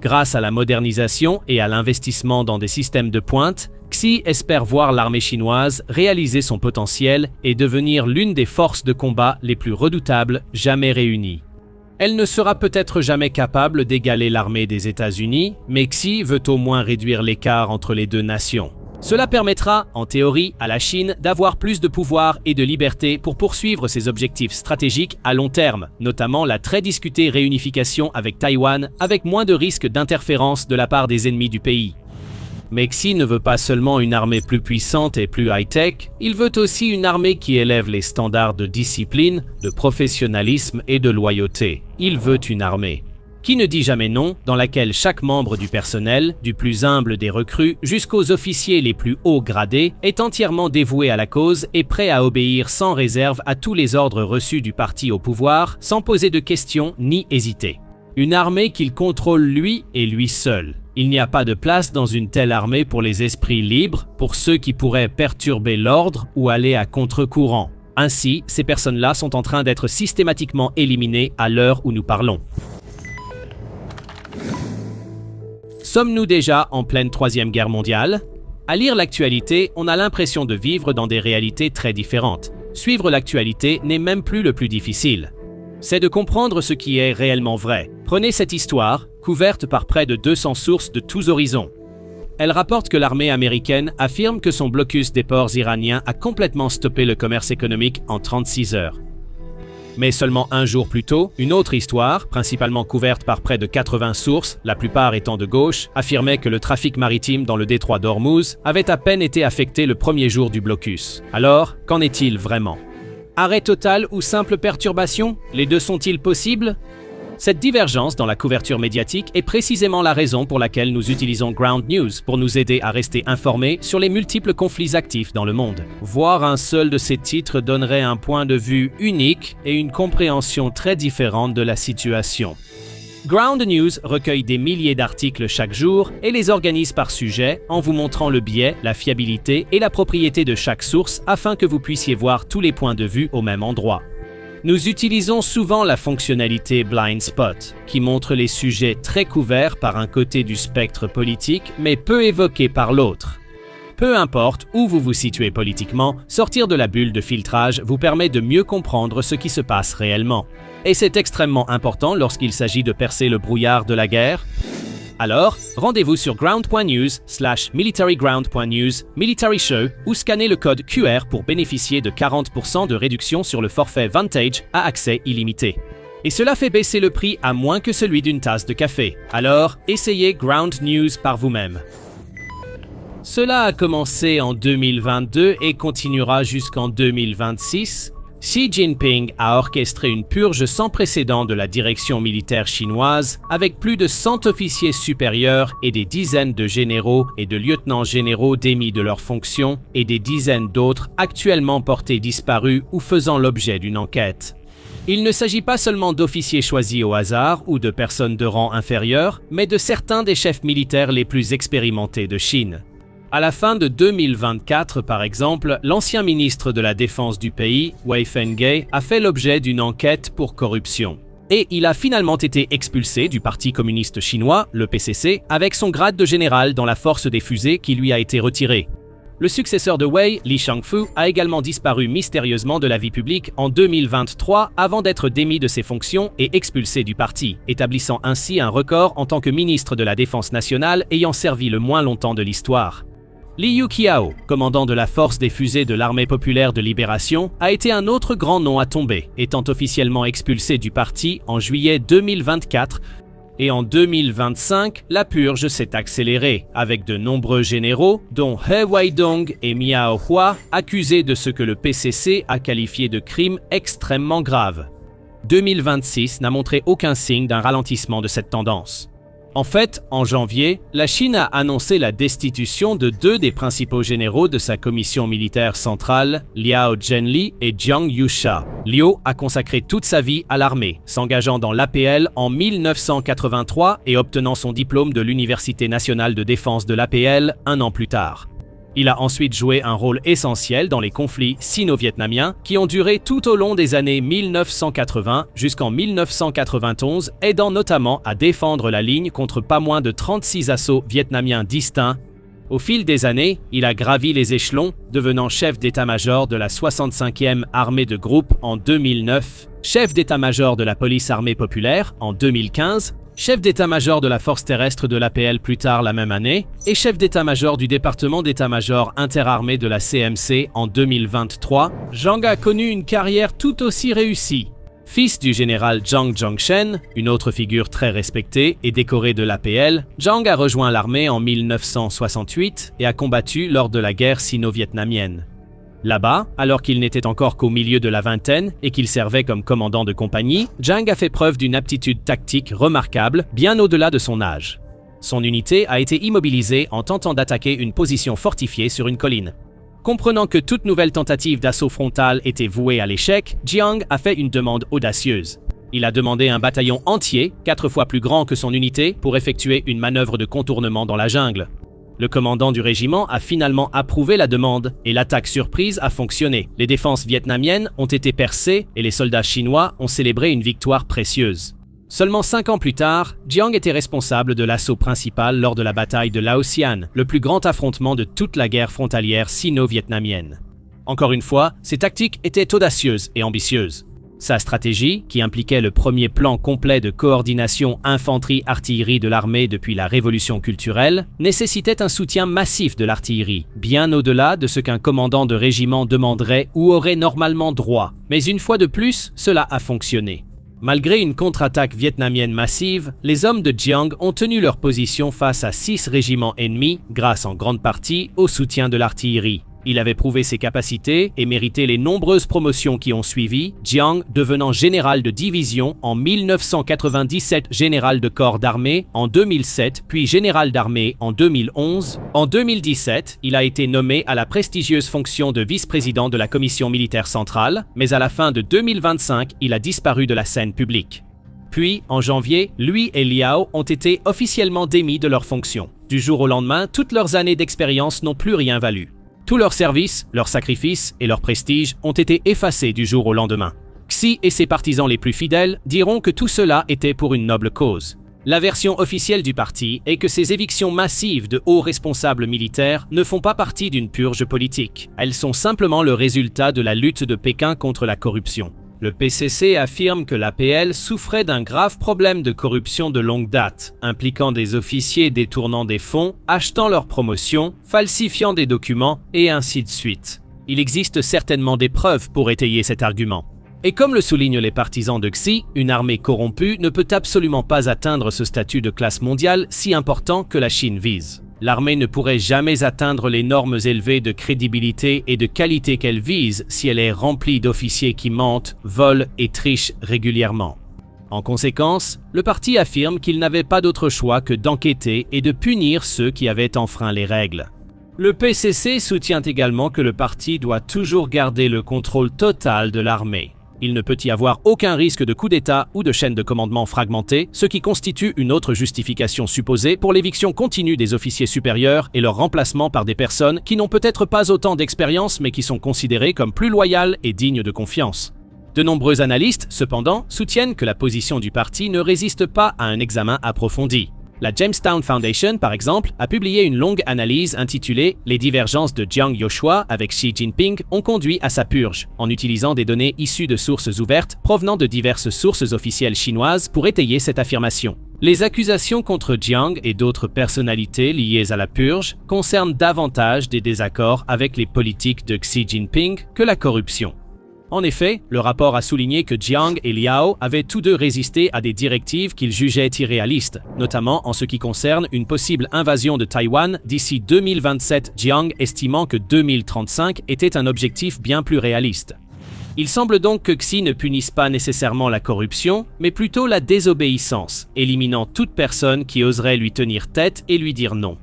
Grâce à la modernisation et à l'investissement dans des systèmes de pointe, Xi espère voir l'armée chinoise réaliser son potentiel et devenir l'une des forces de combat les plus redoutables jamais réunies. Elle ne sera peut-être jamais capable d'égaler l'armée des États-Unis, mais Xi veut au moins réduire l'écart entre les deux nations. Cela permettra, en théorie, à la Chine d'avoir plus de pouvoir et de liberté pour poursuivre ses objectifs stratégiques à long terme, notamment la très discutée réunification avec Taïwan, avec moins de risques d'interférence de la part des ennemis du pays. Mais Xi ne veut pas seulement une armée plus puissante et plus high-tech, il veut aussi une armée qui élève les standards de discipline, de professionnalisme et de loyauté. Il veut une armée qui ne dit jamais non, dans laquelle chaque membre du personnel, du plus humble des recrues jusqu'aux officiers les plus hauts gradés, est entièrement dévoué à la cause et prêt à obéir sans réserve à tous les ordres reçus du parti au pouvoir, sans poser de questions ni hésiter. Une armée qu'il contrôle lui et lui seul. Il n'y a pas de place dans une telle armée pour les esprits libres, pour ceux qui pourraient perturber l'ordre ou aller à contre-courant. Ainsi, ces personnes-là sont en train d'être systématiquement éliminées à l'heure où nous parlons. Sommes-nous déjà en pleine Troisième Guerre mondiale ? À lire l'actualité, on a l'impression de vivre dans des réalités très différentes. Suivre l'actualité n'est même plus le plus difficile. C'est de comprendre ce qui est réellement vrai. Prenez cette histoire, couverte par près de 200 sources de tous horizons. Elle rapporte que l'armée américaine affirme que son blocus des ports iraniens a complètement stoppé le commerce économique en 36 heures. Mais seulement un jour plus tôt, une autre histoire, principalement couverte par près de 80 sources, la plupart étant de gauche, affirmait que le trafic maritime dans le détroit d'Ormuz avait à peine été affecté le premier jour du blocus. Alors, qu'en est-il vraiment ? Arrêt total ou simple perturbation ? Les deux sont-ils possibles ? Cette divergence dans la couverture médiatique est précisément la raison pour laquelle nous utilisons Ground News pour nous aider à rester informés sur les multiples conflits actifs dans le monde. Voir un seul de ces titres donnerait un point de vue unique et une compréhension très différente de la situation. Ground News recueille des milliers d'articles chaque jour et les organise par sujet en vous montrant le biais, la fiabilité et la propriété de chaque source afin que vous puissiez voir tous les points de vue au même endroit. Nous utilisons souvent la fonctionnalité Blind Spot, qui montre les sujets très couverts par un côté du spectre politique, mais peu évoqués par l'autre. Peu importe où vous vous situez politiquement, sortir de la bulle de filtrage vous permet de mieux comprendre ce qui se passe réellement. Et c'est extrêmement important lorsqu'il s'agit de percer le brouillard de la guerre. Alors, rendez-vous sur ground.news/militaryground.news, Military Show, ou scannez le code QR pour bénéficier de 40% de réduction sur le forfait Vantage à accès illimité. Et cela fait baisser le prix à moins que celui d'une tasse de café. Alors, essayez Ground News par vous-même. Cela a commencé en 2022 et continuera jusqu'en 2026. Xi Jinping a orchestré une purge sans précédent de la direction militaire chinoise, avec plus de 100 officiers supérieurs et des dizaines de généraux et de lieutenants généraux démis de leurs fonctions, et des dizaines d'autres actuellement portés disparus ou faisant l'objet d'une enquête. Il ne s'agit pas seulement d'officiers choisis au hasard ou de personnes de rang inférieur, mais de certains des chefs militaires les plus expérimentés de Chine. À la fin de 2024, par exemple, l'ancien ministre de la Défense du pays, Wei Fenghe, a fait l'objet d'une enquête pour corruption. Et il a finalement été expulsé du Parti communiste chinois, le PCC, avec son grade de général dans la force des fusées qui lui a été retiré. Le successeur de Wei, Li Shangfu, a également disparu mystérieusement de la vie publique en 2023 avant d'être démis de ses fonctions et expulsé du parti, établissant ainsi un record en tant que ministre de la Défense nationale ayant servi le moins longtemps de l'histoire. Liu Qiao, commandant de la force des fusées de l'Armée populaire de libération, a été un autre grand nom à tomber, étant officiellement expulsé du parti en juillet 2024, et en 2025, la purge s'est accélérée, avec de nombreux généraux, dont He Weidong et Miao Hua, accusés de ce que le PCC a qualifié de crimes extrêmement graves. 2026 n'a montré aucun signe d'un ralentissement de cette tendance. En fait, en janvier, la Chine a annoncé la destitution de deux des principaux généraux de sa commission militaire centrale, Liao Zhenli et Jiang Yusha. Liu a consacré toute sa vie à l'armée, s'engageant dans l'APL en 1983 et obtenant son diplôme de l'Université nationale de défense de l'APL un an plus tard. Il a ensuite joué un rôle essentiel dans les conflits sino-vietnamiens qui ont duré tout au long des années 1980 jusqu'en 1991, aidant notamment à défendre la ligne contre pas moins de 36 assauts vietnamiens distincts. Au fil des années, il a gravi les échelons, devenant chef d'état-major de la 65e armée de groupe en 2009, chef d'état-major de la police armée populaire en 2015, chef d'état-major de la force terrestre de l'APL plus tard la même année, et chef d'état-major du département d'état-major interarmée de la CMC en 2023, Zhang a connu une carrière tout aussi réussie. Fils du général Zhang Zhongshen, une autre figure très respectée et décorée de l'APL, Zhang a rejoint l'armée en 1968 et a combattu lors de la guerre sino-vietnamienne. Là-bas, alors qu'il n'était encore qu'au milieu de la vingtaine et qu'il servait comme commandant de compagnie, Zhang a fait preuve d'une aptitude tactique remarquable, bien au-delà de son âge. Son unité a été immobilisée en tentant d'attaquer une position fortifiée sur une colline. Comprenant que toute nouvelle tentative d'assaut frontal était vouée à l'échec, Jiang a fait une demande audacieuse. Il a demandé un bataillon entier, 4 fois plus grand que son unité, pour effectuer une manœuvre de contournement dans la jungle. Le commandant du régiment a finalement approuvé la demande et l'attaque surprise a fonctionné. Les défenses vietnamiennes ont été percées et les soldats chinois ont célébré une victoire précieuse. Seulement 5 ans plus tard, Jiang était responsable de l'assaut principal lors de la bataille de Laosian, le plus grand affrontement de toute la guerre frontalière sino-vietnamienne. Encore une fois, ses tactiques étaient audacieuses et ambitieuses. Sa stratégie, qui impliquait le premier plan complet de coordination infanterie-artillerie de l'armée depuis la révolution culturelle, nécessitait un soutien massif de l'artillerie, bien au-delà de ce qu'un commandant de régiment demanderait ou aurait normalement droit. Mais une fois de plus, cela a fonctionné. Malgré une contre-attaque vietnamienne massive, les hommes de Jiang ont tenu leur position face à 6 régiments ennemis, grâce en grande partie au soutien de l'artillerie. Il avait prouvé ses capacités et mérité les nombreuses promotions qui ont suivi, Jiang devenant général de division en 1997, général de corps d'armée en 2007, puis général d'armée en 2011. En 2017, il a été nommé à la prestigieuse fonction de vice-président de la Commission militaire centrale, mais à la fin de 2025, il a disparu de la scène publique. Puis, en janvier, lui et Liao ont été officiellement démis de leurs fonctions. Du jour au lendemain, toutes leurs années d'expérience n'ont plus rien valu. Tous leurs services, leurs sacrifices et leur prestige ont été effacés du jour au lendemain. Xi et ses partisans les plus fidèles diront que tout cela était pour une noble cause. La version officielle du parti est que ces évictions massives de hauts responsables militaires ne font pas partie d'une purge politique. Elles sont simplement le résultat de la lutte de Pékin contre la corruption. Le PCC affirme que l'APL souffrait d'un grave problème de corruption de longue date, impliquant des officiers détournant des fonds, achetant leurs promotions, falsifiant des documents, et ainsi de suite. Il existe certainement des preuves pour étayer cet argument. Et comme le soulignent les partisans de Xi, une armée corrompue ne peut absolument pas atteindre ce statut de classe mondiale si important que la Chine vise. L'armée ne pourrait jamais atteindre les normes élevées de crédibilité et de qualité qu'elle vise si elle est remplie d'officiers qui mentent, volent et trichent régulièrement. En conséquence, le parti affirme qu'il n'avait pas d'autre choix que d'enquêter et de punir ceux qui avaient enfreint les règles. Le PCC soutient également que le parti doit toujours garder le contrôle total de l'armée. Il ne peut y avoir aucun risque de coup d'État ou de chaîne de commandement fragmentée, ce qui constitue une autre justification supposée pour l'éviction continue des officiers supérieurs et leur remplacement par des personnes qui n'ont peut-être pas autant d'expérience mais qui sont considérées comme plus loyales et dignes de confiance. De nombreux analystes, cependant, soutiennent que la position du parti ne résiste pas à un examen approfondi. La Jamestown Foundation, par exemple, a publié une longue analyse intitulée « Les divergences de Jiang Yoshua avec Xi Jinping ont conduit à sa purge » en utilisant des données issues de sources ouvertes provenant de diverses sources officielles chinoises pour étayer cette affirmation. Les accusations contre Jiang et d'autres personnalités liées à la purge concernent davantage des désaccords avec les politiques de Xi Jinping que la corruption. En effet, le rapport a souligné que Jiang et Liao avaient tous deux résisté à des directives qu'ils jugeaient irréalistes, notamment en ce qui concerne une possible invasion de Taïwan d'ici 2027, Jiang estimant que 2035 était un objectif bien plus réaliste. Il semble donc que Xi ne punisse pas nécessairement la corruption, mais plutôt la désobéissance, éliminant toute personne qui oserait lui tenir tête et lui dire non.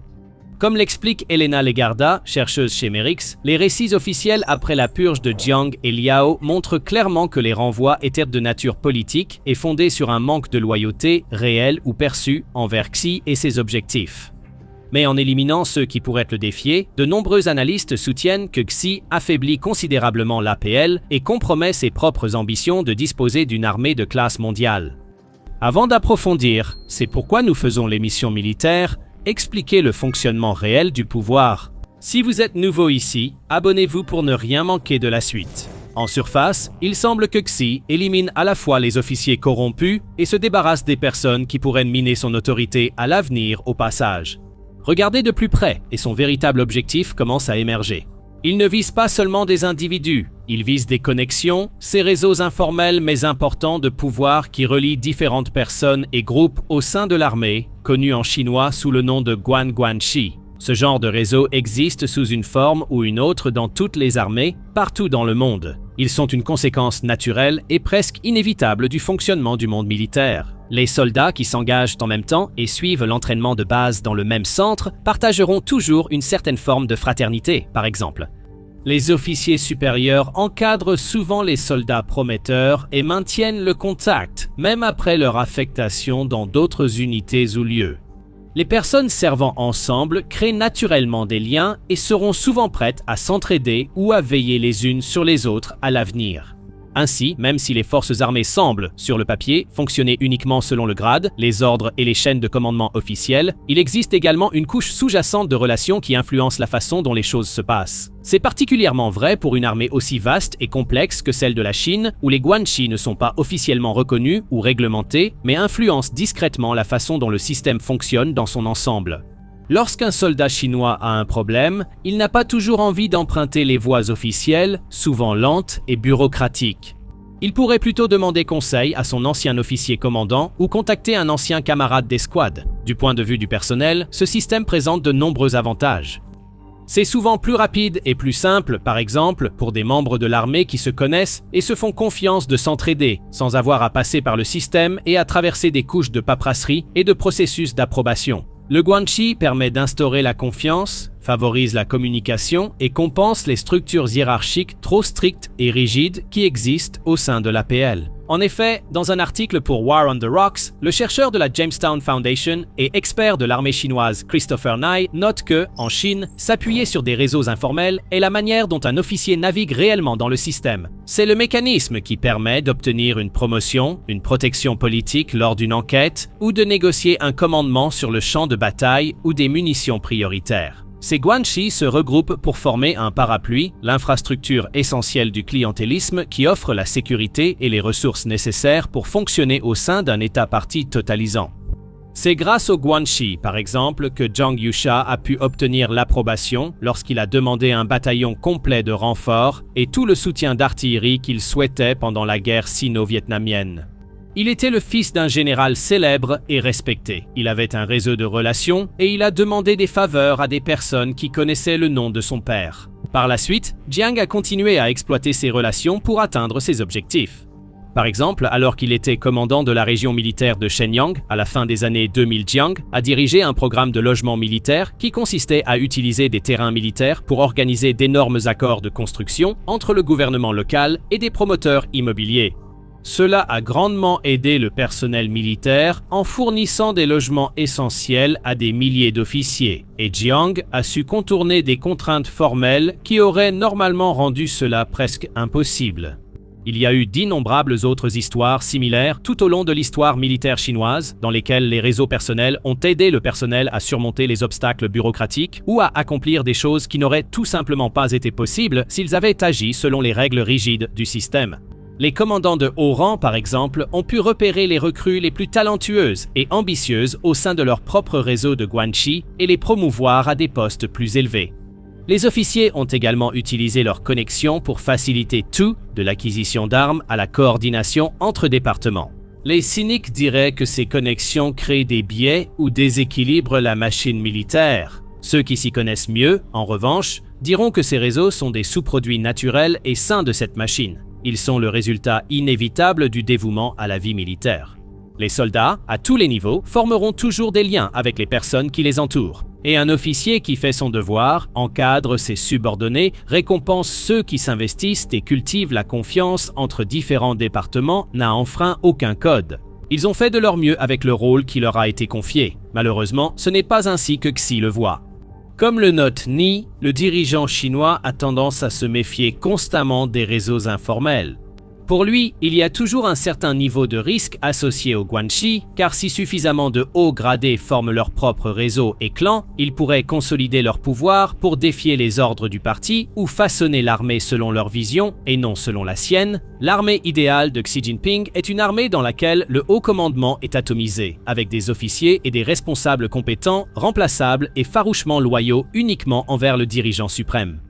Comme l'explique Elena Legarda, chercheuse chez Merix, les récits officiels après la purge de Jiang et Liao montrent clairement que les renvois étaient de nature politique et fondés sur un manque de loyauté, réel ou perçu, envers Xi et ses objectifs. Mais en éliminant ceux qui pourraient le défier, de nombreux analystes soutiennent que Xi affaiblit considérablement l'APL et compromet ses propres ambitions de disposer d'une armée de classe mondiale. Avant d'approfondir, c'est pourquoi nous faisons les missions militaires, expliquer le fonctionnement réel du pouvoir. Si vous êtes nouveau ici, abonnez-vous pour ne rien manquer de la suite. En surface, il semble que Xi élimine à la fois les officiers corrompus et se débarrasse des personnes qui pourraient miner son autorité à l'avenir au passage. Regardez de plus près et son véritable objectif commence à émerger. Il ne vise pas seulement des individus, il vise des connexions, ces réseaux informels mais importants de pouvoir qui relient différentes personnes et groupes au sein de l'armée, connus en chinois sous le nom de Guanguanxi. Ce genre de réseau existe sous une forme ou une autre dans toutes les armées, partout dans le monde. Ils sont une conséquence naturelle et presque inévitable du fonctionnement du monde militaire. Les soldats qui s'engagent en même temps et suivent l'entraînement de base dans le même centre partageront toujours une certaine forme de fraternité, par exemple. Les officiers supérieurs encadrent souvent les soldats prometteurs et maintiennent le contact, même après leur affectation dans d'autres unités ou lieux. Les personnes servant ensemble créent naturellement des liens et seront souvent prêtes à s'entraider ou à veiller les unes sur les autres à l'avenir. Ainsi, même si les forces armées semblent, sur le papier, fonctionner uniquement selon le grade, les ordres et les chaînes de commandement officielles, il existe également une couche sous-jacente de relations qui influence la façon dont les choses se passent. C'est particulièrement vrai pour une armée aussi vaste et complexe que celle de la Chine, où les guanxi ne sont pas officiellement reconnus ou réglementés, mais influencent discrètement la façon dont le système fonctionne dans son ensemble. Lorsqu'un soldat chinois a un problème, il n'a pas toujours envie d'emprunter les voies officielles, souvent lentes et bureaucratiques. Il pourrait plutôt demander conseil à son ancien officier commandant ou contacter un ancien camarade d'escouade. Du point de vue du personnel, ce système présente de nombreux avantages. C'est souvent plus rapide et plus simple, par exemple, pour des membres de l'armée qui se connaissent et se font confiance de s'entraider, sans avoir à passer par le système et à traverser des couches de paperasserie et de processus d'approbation. Le guanxi permet d'instaurer la confiance, favorise la communication et compense les structures hiérarchiques trop strictes et rigides qui existent au sein de l'APL. En effet, dans un article pour War on the Rocks, le chercheur de la Jamestown Foundation et expert de l'armée chinoise Christopher Nye note que, en Chine, s'appuyer sur des réseaux informels est la manière dont un officier navigue réellement dans le système. C'est le mécanisme qui permet d'obtenir une promotion, une protection politique lors d'une enquête ou de négocier un commandement sur le champ de bataille ou des munitions prioritaires. Ces guanxi se regroupent pour former un parapluie, l'infrastructure essentielle du clientélisme qui offre la sécurité et les ressources nécessaires pour fonctionner au sein d'un État parti totalisant. C'est grâce aux guanxi, par exemple, que Zhang Yusha a pu obtenir l'approbation lorsqu'il a demandé un bataillon complet de renforts et tout le soutien d'artillerie qu'il souhaitait pendant la guerre sino-vietnamienne. Il était le fils d'un général célèbre et respecté. Il avait un réseau de relations et il a demandé des faveurs à des personnes qui connaissaient le nom de son père. Par la suite, Jiang a continué à exploiter ses relations pour atteindre ses objectifs. Par exemple, alors qu'il était commandant de la région militaire de Shenyang, à la fin des années 2000, Jiang a dirigé un programme de logement militaire qui consistait à utiliser des terrains militaires pour organiser d'énormes accords de construction entre le gouvernement local et des promoteurs immobiliers. Cela a grandement aidé le personnel militaire en fournissant des logements essentiels à des milliers d'officiers, et Jiang a su contourner des contraintes formelles qui auraient normalement rendu cela presque impossible. Il y a eu d'innombrables autres histoires similaires tout au long de l'histoire militaire chinoise, dans lesquelles les réseaux personnels ont aidé le personnel à surmonter les obstacles bureaucratiques ou à accomplir des choses qui n'auraient tout simplement pas été possibles s'ils avaient agi selon les règles rigides du système. Les commandants de haut rang, par exemple, ont pu repérer les recrues les plus talentueuses et ambitieuses au sein de leur propre réseau de guanxi et les promouvoir à des postes plus élevés. Les officiers ont également utilisé leurs connexions pour faciliter tout, de l'acquisition d'armes à la coordination entre départements. Les cyniques diraient que ces connexions créent des biais ou déséquilibrent la machine militaire. Ceux qui s'y connaissent mieux, en revanche, diront que ces réseaux sont des sous-produits naturels et sains de cette machine. Ils sont le résultat inévitable du dévouement à la vie militaire. Les soldats, à tous les niveaux, formeront toujours des liens avec les personnes qui les entourent. Et un officier qui fait son devoir, encadre ses subordonnés, récompense ceux qui s'investissent et cultive la confiance entre différents départements, n'a enfreint aucun code. Ils ont fait de leur mieux avec le rôle qui leur a été confié. Malheureusement, ce n'est pas ainsi que Xi le voit. Comme le note Ni, le dirigeant chinois a tendance à se méfier constamment des réseaux informels. Pour lui, il y a toujours un certain niveau de risque associé aux guanxi, car si suffisamment de hauts gradés forment leur propre réseau et clan, ils pourraient consolider leur pouvoir pour défier les ordres du parti ou façonner l'armée selon leur vision et non selon la sienne. L'armée idéale de Xi Jinping est une armée dans laquelle le haut commandement est atomisé, avec des officiers et des responsables compétents, remplaçables et farouchement loyaux uniquement envers le dirigeant suprême.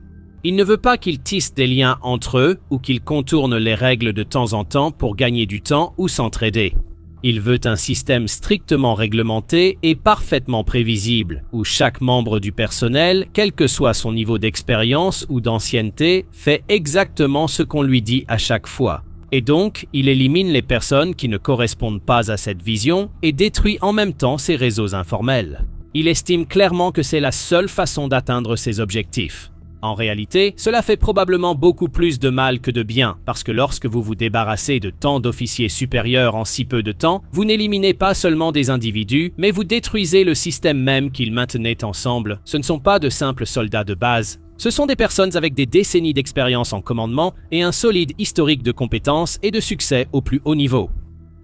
Il ne veut pas qu'ils tissent des liens entre eux ou qu'ils contournent les règles de temps en temps pour gagner du temps ou s'entraider. Il veut un système strictement réglementé et parfaitement prévisible, où chaque membre du personnel, quel que soit son niveau d'expérience ou d'ancienneté, fait exactement ce qu'on lui dit à chaque fois. Et donc, il élimine les personnes qui ne correspondent pas à cette vision et détruit en même temps ces réseaux informels. Il estime clairement que c'est la seule façon d'atteindre ses objectifs. En réalité, cela fait probablement beaucoup plus de mal que de bien, parce que lorsque vous vous débarrassez de tant d'officiers supérieurs en si peu de temps, vous n'éliminez pas seulement des individus, mais vous détruisez le système même qu'ils maintenaient ensemble. Ce ne sont pas de simples soldats de base. Ce sont des personnes avec des décennies d'expérience en commandement et un solide historique de compétences et de succès au plus haut niveau.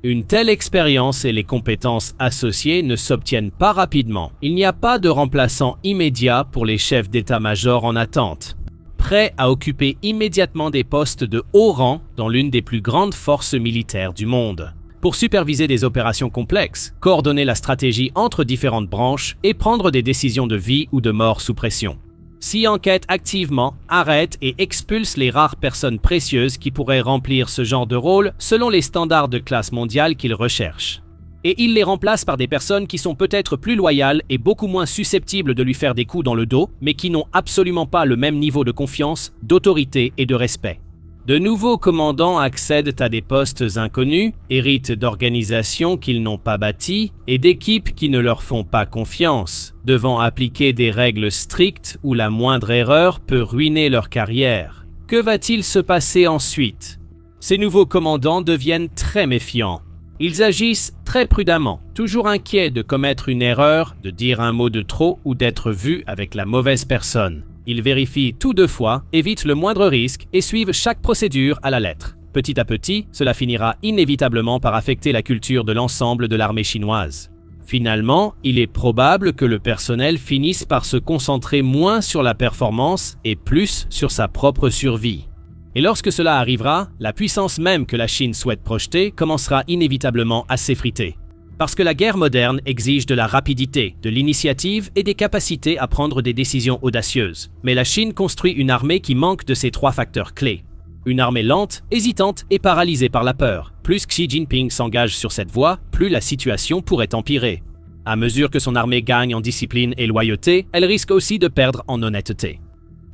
Une telle expérience et les compétences associées ne s'obtiennent pas rapidement. Il n'y a pas de remplaçant immédiat pour les chefs d'état-major en attente, prêts à occuper immédiatement des postes de haut rang dans l'une des plus grandes forces militaires du monde, pour superviser des opérations complexes, coordonner la stratégie entre différentes branches et prendre des décisions de vie ou de mort sous pression. S'y enquête activement, arrête et expulse les rares personnes précieuses qui pourraient remplir ce genre de rôle selon les standards de classe mondiale qu'il recherche. Et il les remplace par des personnes qui sont peut-être plus loyales et beaucoup moins susceptibles de lui faire des coups dans le dos, mais qui n'ont absolument pas le même niveau de confiance, d'autorité et de respect. De nouveaux commandants accèdent à des postes inconnus, héritent d'organisations qu'ils n'ont pas bâties et d'équipes qui ne leur font pas confiance, devant appliquer des règles strictes où la moindre erreur peut ruiner leur carrière. Que va-t-il se passer ensuite ? Ces nouveaux commandants deviennent très méfiants. Ils agissent très prudemment, toujours inquiets de commettre une erreur, de dire un mot de trop ou d'être vus avec la mauvaise personne. Ils vérifient tout 2 fois, évitent le moindre risque et suivent chaque procédure à la lettre. Petit à petit, cela finira inévitablement par affecter la culture de l'ensemble de l'armée chinoise. Finalement, il est probable que le personnel finisse par se concentrer moins sur la performance et plus sur sa propre survie. Et lorsque cela arrivera, la puissance même que la Chine souhaite projeter commencera inévitablement à s'effriter. Parce que la guerre moderne exige de la rapidité, de l'initiative et des capacités à prendre des décisions audacieuses. Mais la Chine construit une armée qui manque de ces 3 facteurs clés. Une armée lente, hésitante et paralysée par la peur. Plus Xi Jinping s'engage sur cette voie, plus la situation pourrait empirer. À mesure que son armée gagne en discipline et loyauté, elle risque aussi de perdre en honnêteté.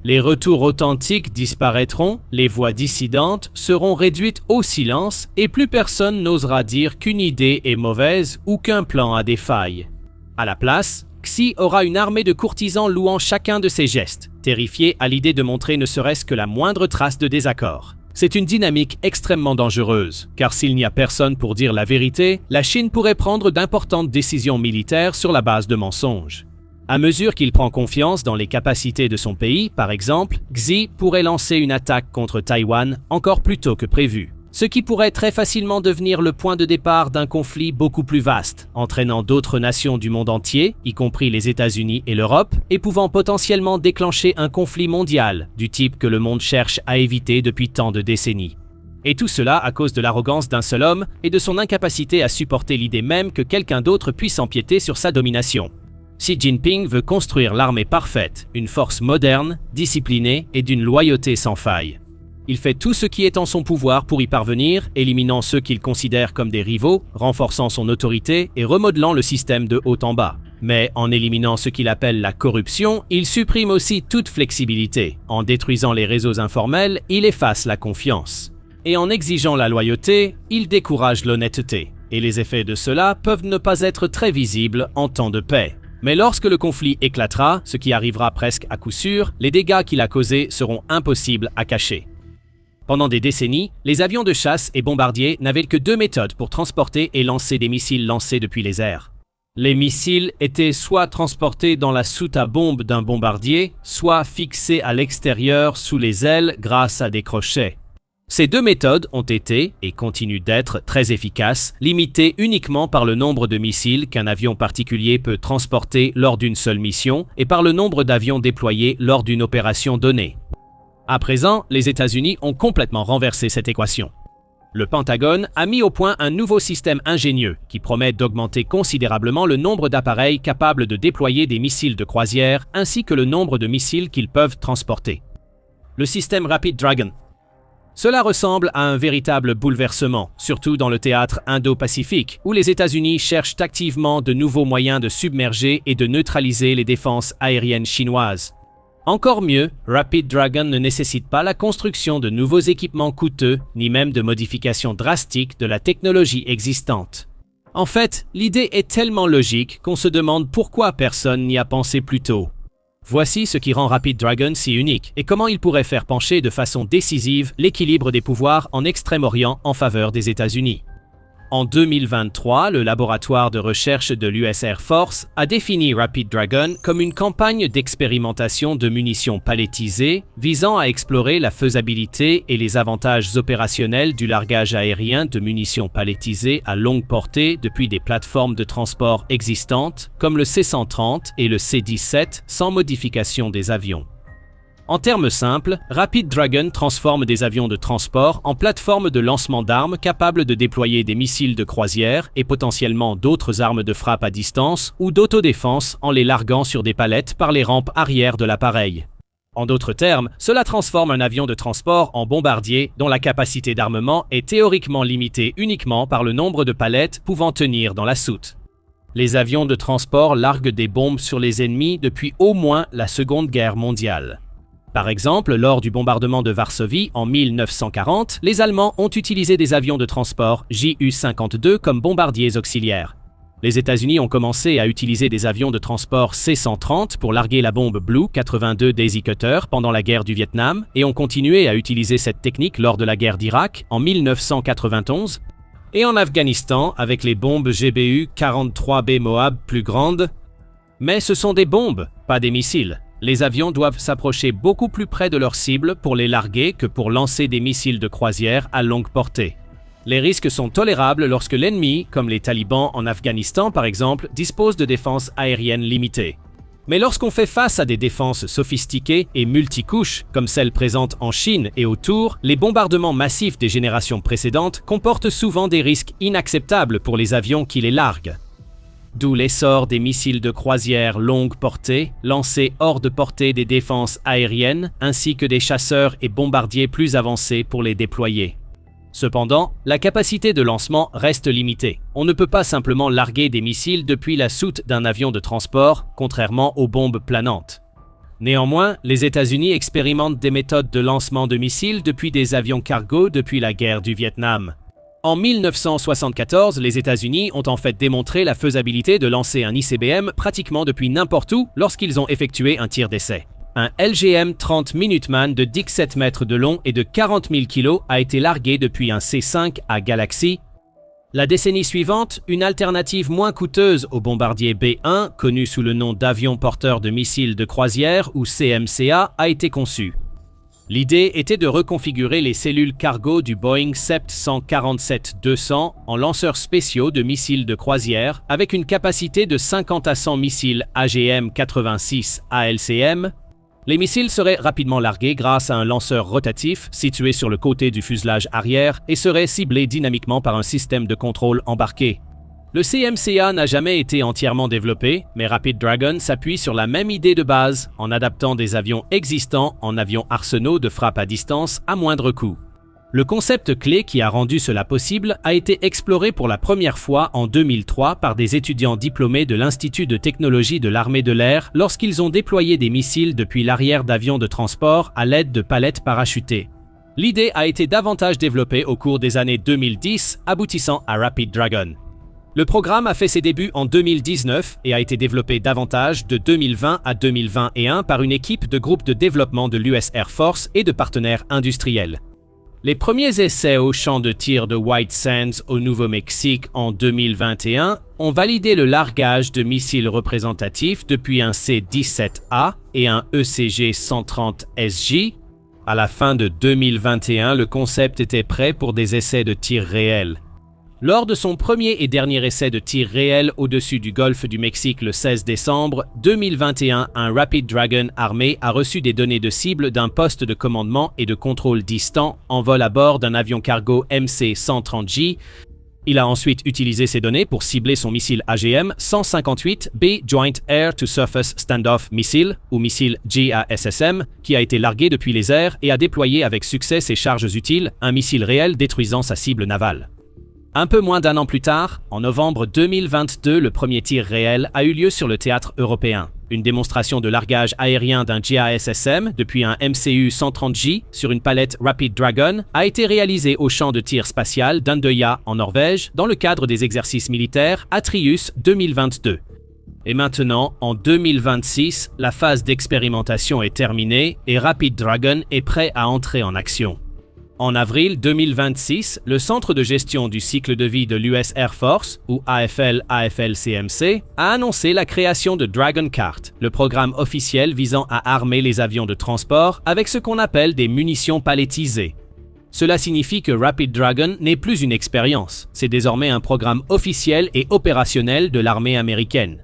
Les retours authentiques disparaîtront, les voix dissidentes seront réduites au silence et plus personne n'osera dire qu'une idée est mauvaise ou qu'un plan a des failles. À la place, Xi aura une armée de courtisans louant chacun de ses gestes, terrifiés à l'idée de montrer ne serait-ce que la moindre trace de désaccord. C'est une dynamique extrêmement dangereuse, car s'il n'y a personne pour dire la vérité, la Chine pourrait prendre d'importantes décisions militaires sur la base de mensonges. À mesure qu'il prend confiance dans les capacités de son pays, par exemple, Xi pourrait lancer une attaque contre Taïwan encore plus tôt que prévu, ce qui pourrait très facilement devenir le point de départ d'un conflit beaucoup plus vaste, entraînant d'autres nations du monde entier, y compris les États-Unis et l'Europe, et pouvant potentiellement déclencher un conflit mondial, du type que le monde cherche à éviter depuis tant de décennies. Et tout cela à cause de l'arrogance d'un seul homme et de son incapacité à supporter l'idée même que quelqu'un d'autre puisse empiéter sur sa domination. Xi Jinping veut construire l'armée parfaite, une force moderne, disciplinée et d'une loyauté sans faille. Il fait tout ce qui est en son pouvoir pour y parvenir, éliminant ceux qu'il considère comme des rivaux, renforçant son autorité et remodelant le système de haut en bas. Mais en éliminant ce qu'il appelle la corruption, il supprime aussi toute flexibilité. En détruisant les réseaux informels, il efface la confiance. Et en exigeant la loyauté, il décourage l'honnêteté. Et les effets de cela peuvent ne pas être très visibles en temps de paix. Mais lorsque le conflit éclatera, ce qui arrivera presque à coup sûr, les dégâts qu'il a causés seront impossibles à cacher. Pendant des décennies, les avions de chasse et bombardiers n'avaient que 2 méthodes pour transporter et lancer des missiles lancés depuis les airs. Les missiles étaient soit transportés dans la soute à bombe d'un bombardier, soit fixés à l'extérieur sous les ailes grâce à des crochets. Ces 2 méthodes ont été, et continuent d'être, très efficaces, limitées uniquement par le nombre de missiles qu'un avion particulier peut transporter lors d'une seule mission et par le nombre d'avions déployés lors d'une opération donnée. À présent, les États-Unis ont complètement renversé cette équation. Le Pentagone a mis au point un nouveau système ingénieux qui promet d'augmenter considérablement le nombre d'appareils capables de déployer des missiles de croisière ainsi que le nombre de missiles qu'ils peuvent transporter. Le système Rapid Dragon. Cela ressemble à un véritable bouleversement, surtout dans le théâtre Indo-Pacifique, où les États-Unis cherchent activement de nouveaux moyens de submerger et de neutraliser les défenses aériennes chinoises. Encore mieux, Rapid Dragon ne nécessite pas la construction de nouveaux équipements coûteux, ni même de modifications drastiques de la technologie existante. En fait, l'idée est tellement logique qu'on se demande pourquoi personne n'y a pensé plus tôt. Voici ce qui rend Rapid Dragon si unique et comment il pourrait faire pencher de façon décisive l'équilibre des pouvoirs en Extrême-Orient en faveur des États-Unis. En 2023, le laboratoire de recherche de l'US Air Force a défini Rapid Dragon comme une campagne d'expérimentation de munitions palettisées visant à explorer la faisabilité et les avantages opérationnels du largage aérien de munitions palettisées à longue portée depuis des plateformes de transport existantes comme le C-130 et le C-17 sans modification des avions. En termes simples, Rapid Dragon transforme des avions de transport en plateformes de lancement d'armes capables de déployer des missiles de croisière et potentiellement d'autres armes de frappe à distance ou d'autodéfense en les larguant sur des palettes par les rampes arrière de l'appareil. En d'autres termes, cela transforme un avion de transport en bombardier dont la capacité d'armement est théoriquement limitée uniquement par le nombre de palettes pouvant tenir dans la soute. Les avions de transport larguent des bombes sur les ennemis depuis au moins la Seconde Guerre mondiale. Par exemple, lors du bombardement de Varsovie en 1940, les Allemands ont utilisé des avions de transport Ju-52 comme bombardiers auxiliaires. Les États-Unis ont commencé à utiliser des avions de transport C-130 pour larguer la bombe Blue 82 Daisy Cutter pendant la guerre du Vietnam et ont continué à utiliser cette technique lors de la guerre d'Irak en 1991 et en Afghanistan avec les bombes GBU-43B Moab plus grandes. Mais ce sont des bombes, pas des missiles. Les avions doivent s'approcher beaucoup plus près de leur cible pour les larguer que pour lancer des missiles de croisière à longue portée. Les risques sont tolérables lorsque l'ennemi, comme les talibans en Afghanistan par exemple, dispose de défenses aériennes limitées. Mais lorsqu'on fait face à des défenses sophistiquées et multicouches, comme celles présentes en Chine et autour, les bombardements massifs des générations précédentes comportent souvent des risques inacceptables pour les avions qui les larguent. D'où l'essor des missiles de croisière longue portée, lancés hors de portée des défenses aériennes, ainsi que des chasseurs et bombardiers plus avancés pour les déployer. Cependant, la capacité de lancement reste limitée. On ne peut pas simplement larguer des missiles depuis la soute d'un avion de transport, contrairement aux bombes planantes. Néanmoins, les États-Unis expérimentent des méthodes de lancement de missiles depuis des avions cargo depuis la guerre du Vietnam. En 1974, les États-Unis ont en fait démontré la faisabilité de lancer un ICBM pratiquement depuis n'importe où lorsqu'ils ont effectué un tir d'essai. Un LGM-30 Minuteman de 17 mètres de long et de 40 000 kg a été largué depuis un C-5 à Galaxy. La décennie suivante, une alternative moins coûteuse au bombardier B-1, connu sous le nom d'avion porteur de missiles de croisière ou CMCA, a été conçue. L'idée était de reconfigurer les cellules cargo du Boeing 747-200 en lanceurs spéciaux de missiles de croisière avec une capacité de 50 à 100 missiles AGM-86 ALCM. Les missiles seraient rapidement largués grâce à un lanceur rotatif situé sur le côté du fuselage arrière et seraient ciblés dynamiquement par un système de contrôle embarqué. Le CMCA n'a jamais été entièrement développé, mais Rapid Dragon s'appuie sur la même idée de base en adaptant des avions existants en avions arsenaux de frappe à distance à moindre coût. Le concept clé qui a rendu cela possible a été exploré pour la première fois en 2003 par des étudiants diplômés de l'Institut de technologie de l'armée de l'air lorsqu'ils ont déployé des missiles depuis l'arrière d'avions de transport à l'aide de palettes parachutées. L'idée a été davantage développée au cours des années 2010, aboutissant à Rapid Dragon. Le programme a fait ses débuts en 2019 et a été développé davantage de 2020 à 2021 par une équipe de groupe de développement de l'US Air Force et de partenaires industriels. Les premiers essais au champ de tir de White Sands au Nouveau-Mexique en 2021 ont validé le largage de missiles représentatifs depuis un C-17A et un ECG-130SJ. À la fin de 2021, le concept était prêt pour des essais de tir réels. Lors de son premier et dernier essai de tir réel au-dessus du golfe du Mexique le 16 décembre 2021, un Rapid Dragon armé a reçu des données de cible d'un poste de commandement et de contrôle distant en vol à bord d'un avion cargo MC-130J. Il a ensuite utilisé ces données pour cibler son missile AGM-158B Joint Air to Surface Standoff Missile, ou missile JASSM, qui a été largué depuis les airs et a déployé avec succès ses charges utiles, un missile réel détruisant sa cible navale. Un peu moins d'un an plus tard, en novembre 2022, le premier tir réel a eu lieu sur le théâtre européen. Une démonstration de largage aérien d'un JASSM depuis un MCU-130J sur une palette Rapid Dragon a été réalisée au champ de tir spatial d'Andøya en Norvège dans le cadre des exercices militaires Atrius 2022. Et maintenant, en 2026, la phase d'expérimentation est terminée et Rapid Dragon est prêt à entrer en action. En avril 2026, le Centre de gestion du cycle de vie de l'US Air Force, ou AFL-AFL-CMC, a annoncé la création de Dragon Cart, le programme officiel visant à armer les avions de transport avec ce qu'on appelle des munitions palettisées. Cela signifie que Rapid Dragon n'est plus une expérience, c'est désormais un programme officiel et opérationnel de l'armée américaine.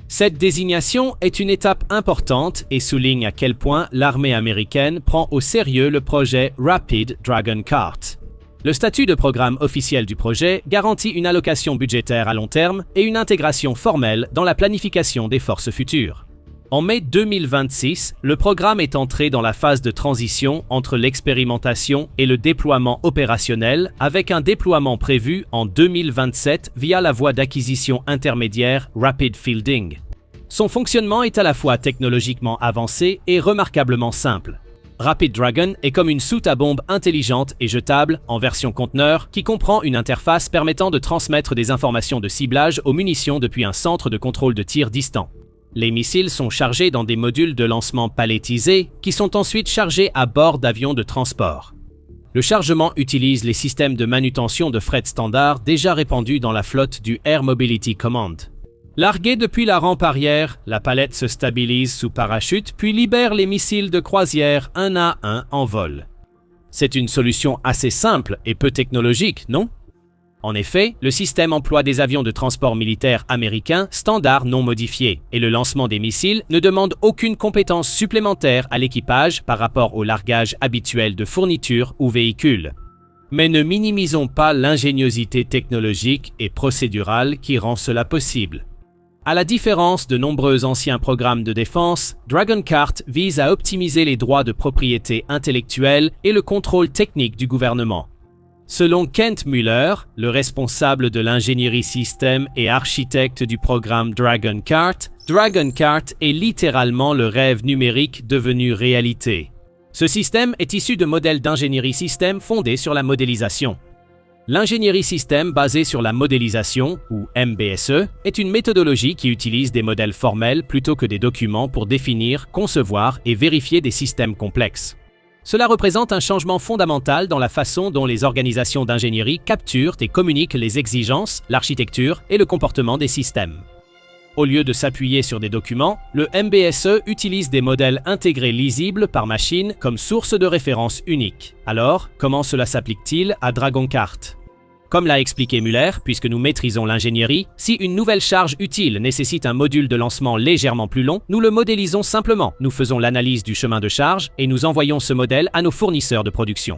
Cette désignation est une étape importante et souligne à quel point l'armée américaine prend au sérieux le projet Rapid Dragon Cart. Le statut de programme officiel du projet garantit une allocation budgétaire à long terme et une intégration formelle dans la planification des forces futures. En mai 2026, le programme est entré dans la phase de transition entre l'expérimentation et le déploiement opérationnel, avec un déploiement prévu en 2027 via la voie d'acquisition intermédiaire Rapid Fielding. Son fonctionnement est à la fois technologiquement avancé et remarquablement simple. Rapid Dragon est comme une soute à bombe intelligente et jetable en version conteneur qui comprend une interface permettant de transmettre des informations de ciblage aux munitions depuis un centre de contrôle de tir distant. Les missiles sont chargés dans des modules de lancement palettisés qui sont ensuite chargés à bord d'avions de transport. Le chargement utilise les systèmes de manutention de fret standard déjà répandus dans la flotte du Air Mobility Command. Larguée depuis la rampe arrière, la palette se stabilise sous parachute puis libère les missiles de croisière un à un en vol. C'est une solution assez simple et peu technologique, non? En effet, le système emploie des avions de transport militaire américains standard non modifiés et le lancement des missiles ne demande aucune compétence supplémentaire à l'équipage par rapport au largage habituel de fournitures ou véhicules. Mais ne minimisons pas l'ingéniosité technologique et procédurale qui rend cela possible. À la différence de nombreux anciens programmes de défense, DragonCart vise à optimiser les droits de propriété intellectuelle et le contrôle technique du gouvernement. Selon Kent Muller, le responsable de l'ingénierie système et architecte du programme DragonCart, DragonCart est littéralement le rêve numérique devenu réalité. Ce système est issu de modèles d'ingénierie système fondés sur la modélisation. L'ingénierie système basée sur la modélisation, ou MBSE, est une méthodologie qui utilise des modèles formels plutôt que des documents pour définir, concevoir et vérifier des systèmes complexes. Cela représente un changement fondamental dans la façon dont les organisations d'ingénierie capturent et communiquent les exigences, l'architecture et le comportement des systèmes. Au lieu de s'appuyer sur des documents, le MBSE utilise des modèles intégrés lisibles par machine comme source de référence unique. Alors, comment cela s'applique-t-il à DragonCart? Comme l'a expliqué Muller, puisque nous maîtrisons l'ingénierie, si une nouvelle charge utile nécessite un module de lancement légèrement plus long, nous le modélisons simplement. Nous faisons l'analyse du chemin de charge et nous envoyons ce modèle à nos fournisseurs de production.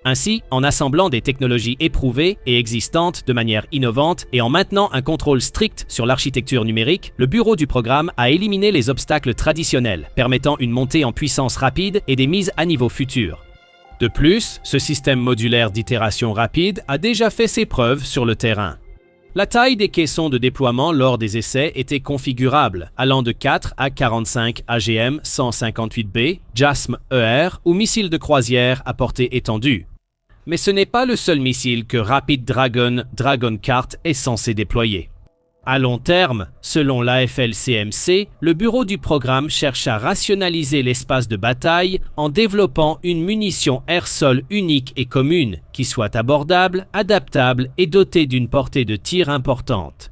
Ainsi, en assemblant des technologies éprouvées et existantes de manière innovante et en maintenant un contrôle strict sur l'architecture numérique, le bureau du programme a éliminé les obstacles traditionnels, permettant une montée en puissance rapide et des mises à niveau futures. De plus, ce système modulaire d'itération rapide a déjà fait ses preuves sur le terrain. La taille des caissons de déploiement lors des essais était configurable, allant de 4 à 45 AGM-158B, JASM ER ou missiles de croisière à portée étendue. Mais ce n'est pas le seul missile que Rapid Dragon DragonCart est censé déployer. À long terme, selon l'AFL-CMC, le bureau du programme cherche à rationaliser l'espace de bataille en développant une munition air-sol unique et commune qui soit abordable, adaptable et dotée d'une portée de tir importante.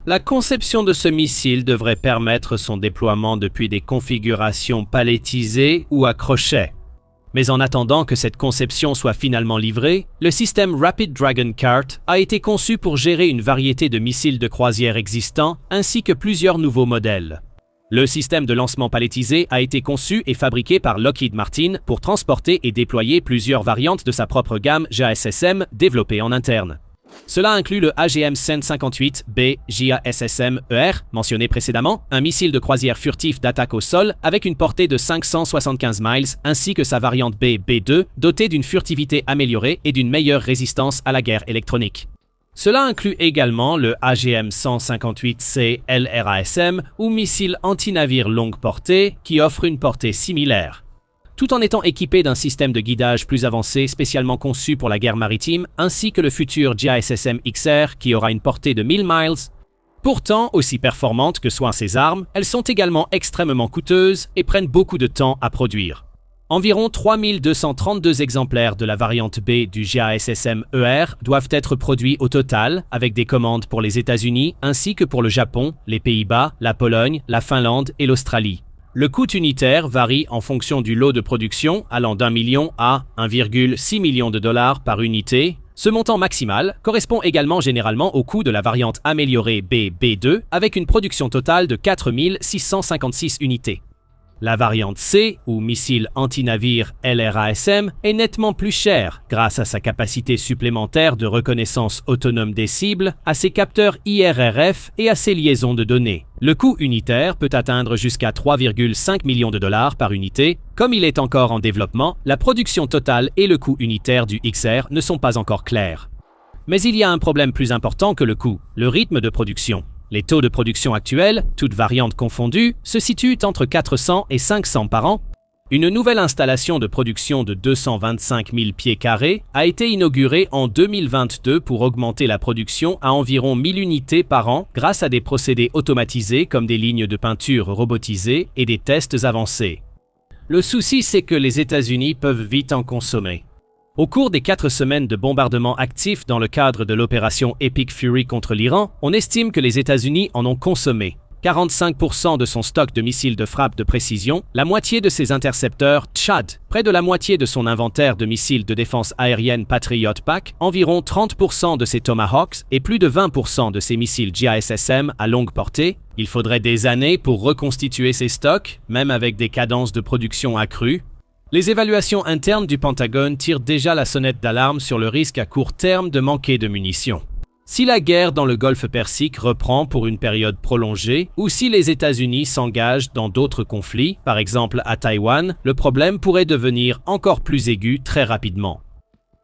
La conception de ce missile devrait permettre son déploiement depuis des configurations palettisées ou à crochet. Mais en attendant que cette conception soit finalement livrée, le système Rapid DragonCart a été conçu pour gérer une variété de missiles de croisière existants ainsi que plusieurs nouveaux modèles. Le système de lancement palettisé a été conçu et fabriqué par Lockheed Martin pour transporter et déployer plusieurs variantes de sa propre gamme JASSM développée en interne. Cela inclut le AGM-158B JASSM-ER, mentionné précédemment, un missile de croisière furtif d'attaque au sol avec une portée de 575 miles, ainsi que sa variante B-B2, dotée d'une furtivité améliorée et d'une meilleure résistance à la guerre électronique. Cela inclut également le AGM-158C LRASM, ou missile anti-navire longue portée, qui offre une portée similaire. Tout en étant équipé d'un système de guidage plus avancé spécialement conçu pour la guerre maritime, ainsi que le futur JASSM XR qui aura une portée de 1000 miles. Pourtant, aussi performantes que soient ces armes, elles sont également extrêmement coûteuses et prennent beaucoup de temps à produire. Environ 3232 exemplaires de la variante B du JASSM-ER doivent être produits au total, avec des commandes pour les États-Unis ainsi que pour le Japon, les Pays-Bas, la Pologne, la Finlande et l'Australie. Le coût unitaire varie en fonction du lot de production, allant d'1 million à 1,6 million de dollars par unité. Ce montant maximal correspond également généralement au coût de la variante améliorée B-B2 avec une production totale de 4656 unités. La variante C, ou missile anti-navire LRASM, est nettement plus chère grâce à sa capacité supplémentaire de reconnaissance autonome des cibles, à ses capteurs IRRF et à ses liaisons de données. Le coût unitaire peut atteindre jusqu'à 3,5 millions de dollars par unité. Comme il est encore en développement, la production totale et le coût unitaire du XR ne sont pas encore clairs. Mais il y a un problème plus important que le coût, le rythme de production. Les taux de production actuels, toutes variantes confondues, se situent entre 400 et 500 par an. Une nouvelle installation de production de 225 000 pieds carrés a été inaugurée en 2022 pour augmenter la production à environ 1000 unités par an grâce à des procédés automatisés comme des lignes de peinture robotisées et des tests avancés. Le souci, c'est que les États-Unis peuvent vite en consommer. Au cours des 4 semaines de bombardements actifs dans le cadre de l'opération Epic Fury contre l'Iran, on estime que les États-Unis en ont consommé 45% de son stock de missiles de frappe de précision, la moitié de ses intercepteurs Tchad, près de la moitié de son inventaire de missiles de défense aérienne Patriot Pack, environ 30% de ses Tomahawks et plus de 20% de ses missiles JASSM à longue portée. Il faudrait des années pour reconstituer ces stocks, même avec des cadences de production accrues. Les évaluations internes du Pentagone tirent déjà la sonnette d'alarme sur le risque à court terme de manquer de munitions. Si la guerre dans le Golfe Persique reprend pour une période prolongée, ou si les États-Unis s'engagent dans d'autres conflits, par exemple à Taïwan, le problème pourrait devenir encore plus aigu très rapidement.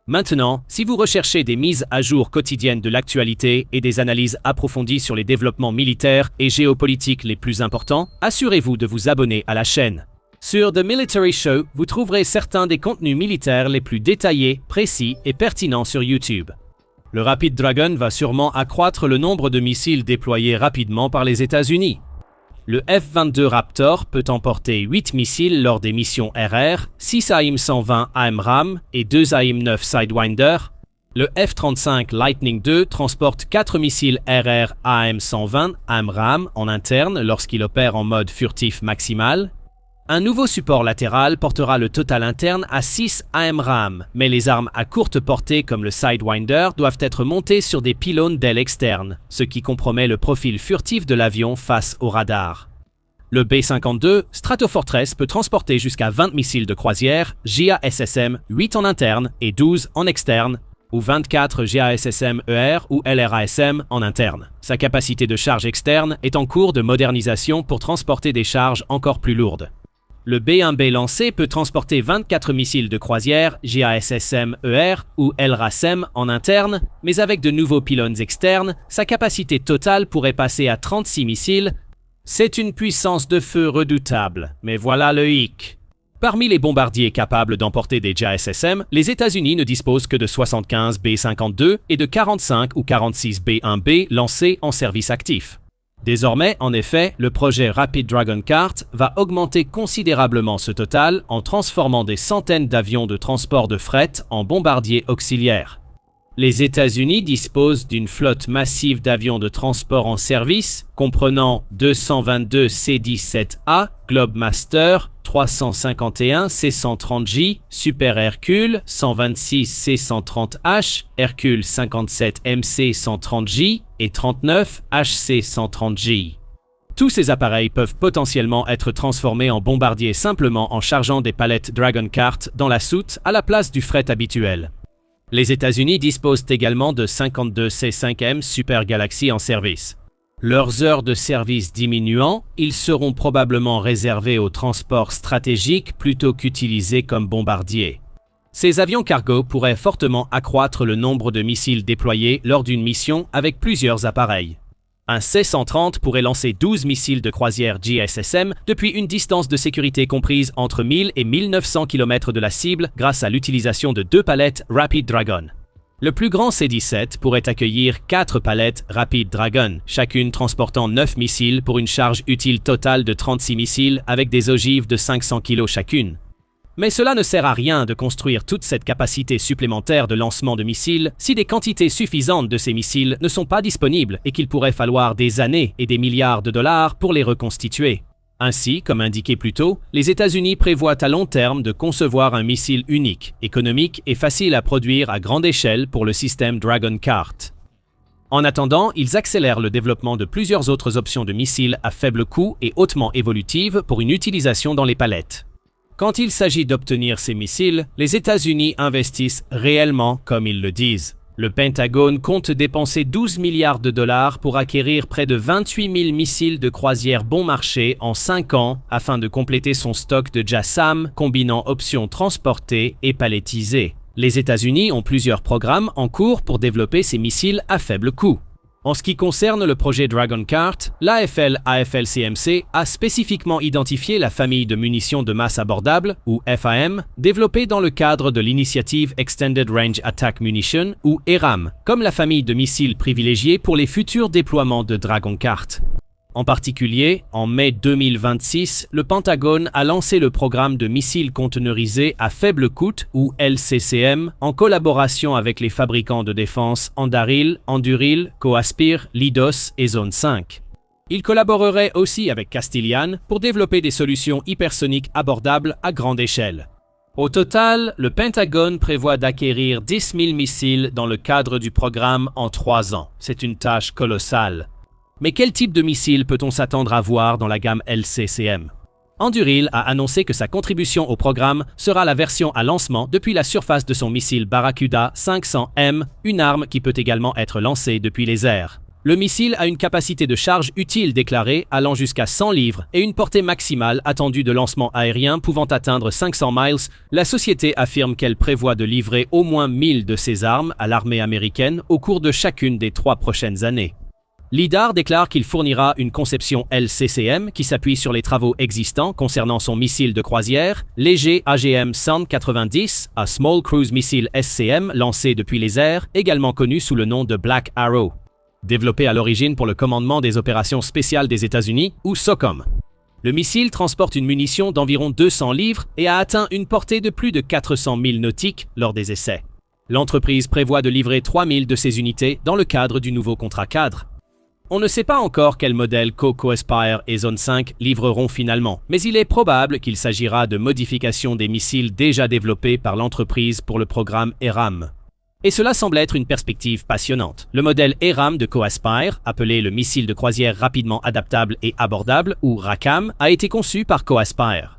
Maintenant, si vous recherchez des mises à jour quotidiennes de l'actualité et des analyses approfondies sur les développements militaires et géopolitiques les plus importants, assurez-vous de vous abonner à la chaîne. Sur The Military Show, vous trouverez certains des contenus militaires les plus détaillés, précis et pertinents sur YouTube. Le Rapid Dragon va sûrement accroître le nombre de missiles déployés rapidement par les États-Unis. Le F-22 Raptor peut emporter 8 missiles lors des missions RR, 6 AIM-120 AMRAAM et 2 AIM-9 Sidewinder. Le F-35 Lightning II transporte 4 missiles RR AM-120 AMRAAM en interne lorsqu'il opère en mode furtif maximal. Un nouveau support latéral portera le total interne à 6 AMRAAM, mais les armes à courte portée comme le Sidewinder doivent être montées sur des pylônes d'aile externes, ce qui compromet le profil furtif de l'avion face au radar. Le B-52 Stratofortress peut transporter jusqu'à 20 missiles de croisière JASSM, 8 en interne et 12 en externe, ou 24 JASSM-ER ou LRASM en interne. Sa capacité de charge externe est en cours de modernisation pour transporter des charges encore plus lourdes. Le B-1B lancé peut transporter 24 missiles de croisière JASSM-ER ou LRASM en interne, mais avec de nouveaux pylônes externes, sa capacité totale pourrait passer à 36 missiles. C'est une puissance de feu redoutable, mais voilà le hic. Parmi les bombardiers capables d'emporter des JASSM, les États-Unis ne disposent que de 75 B-52 et de 45 ou 46 B-1B lancés en service actif. Désormais, en effet, le projet Rapid Dragon Cart va augmenter considérablement ce total en transformant des centaines d'avions de transport de fret en bombardiers auxiliaires. Les États-Unis disposent d'une flotte massive d'avions de transport en service, comprenant 222 C-17A, Globemaster, 351 C-130J, Super Hercule, 126 C-130H, Hercule 57 MC-130J et 39 HC-130J. Tous ces appareils peuvent potentiellement être transformés en bombardiers simplement en chargeant des palettes Dragon Cart dans la soute à la place du fret habituel. Les États-Unis disposent également de 52 C-5M Super Galaxy en service. Leurs heures de service diminuant, ils seront probablement réservés au transport stratégique plutôt qu'utilisés comme bombardiers. Ces avions cargo pourraient fortement accroître le nombre de missiles déployés lors d'une mission avec plusieurs appareils. Un C-130 pourrait lancer 12 missiles de croisière JASSM depuis une distance de sécurité comprise entre 1000 et 1900 km de la cible grâce à l'utilisation de 2 palettes Rapid Dragon. Le plus grand C-17 pourrait accueillir 4 palettes Rapid Dragon, chacune transportant 9 missiles pour une charge utile totale de 36 missiles avec des ogives de 500 kg chacune. Mais cela ne sert à rien de construire toute cette capacité supplémentaire de lancement de missiles si des quantités suffisantes de ces missiles ne sont pas disponibles et qu'il pourrait falloir des années et des milliards de dollars pour les reconstituer. Ainsi, comme indiqué plus tôt, les États-Unis prévoient à long terme de concevoir un missile unique, économique et facile à produire à grande échelle pour le système Dragon Cart. En attendant, ils accélèrent le développement de plusieurs autres options de missiles à faible coût et hautement évolutives pour une utilisation dans les palettes. Quand il s'agit d'obtenir ces missiles, les États-Unis investissent réellement comme ils le disent. Le Pentagone compte dépenser 12 milliards de dollars pour acquérir près de 28 000 missiles de croisière bon marché en 5 ans afin de compléter son stock de JASSM combinant options transportées et palettisées. Les États-Unis ont plusieurs programmes en cours pour développer ces missiles à faible coût. En ce qui concerne le projet Dragon Cart, l'AFL-AFLCMC a spécifiquement identifié la famille de munitions de masse abordable, ou FAM, développée dans le cadre de l'initiative Extended Range Attack Munition, ou ERAM, comme la famille de missiles privilégiés pour les futurs déploiements de Dragon Cart. En particulier, en mai 2026, le Pentagone a lancé le programme de missiles conteneurisés à faible coût, ou LCCM, en collaboration avec les fabricants de défense Anduril, Coaspir, Leidos et Zone 5. Il collaborerait aussi avec Castilian pour développer des solutions hypersoniques abordables à grande échelle. Au total, le Pentagone prévoit d'acquérir 10 000 missiles dans le cadre du programme en 3 ans. C'est une tâche colossale. Mais quel type de missile peut-on s'attendre à voir dans la gamme LCCM? Anduril a annoncé que sa contribution au programme sera la version à lancement depuis la surface de son missile Barracuda 500M, une arme qui peut également être lancée depuis les airs. Le missile a une capacité de charge utile déclarée allant jusqu'à 100 livres et une portée maximale attendue de lancement aérien pouvant atteindre 500 miles. La société affirme qu'elle prévoit de livrer au moins 1000 de ces armes à l'armée américaine au cours de chacune des 3 prochaines années. Lidar déclare qu'il fournira une conception LCCM qui s'appuie sur les travaux existants concernant son missile de croisière, léger AGM-190, à Small Cruise Missile SCM lancé depuis les airs, également connu sous le nom de Black Arrow. Développé à l'origine pour le commandement des opérations spéciales des États-Unis, ou SOCOM. Le missile transporte une munition d'environ 200 livres et a atteint une portée de plus de 400 000 nautiques lors des essais. L'entreprise prévoit de livrer 3000 de ces unités dans le cadre du nouveau contrat cadre. On ne sait pas encore quel modèle Coaspir et Zone 5 livreront finalement, mais il est probable qu'il s'agira de modifications des missiles déjà développés par l'entreprise pour le programme ERAM. Et cela semble être une perspective passionnante. Le modèle ERAM de Coaspir, appelé le missile de croisière rapidement adaptable et abordable, ou RACAM, a été conçu par Coaspir.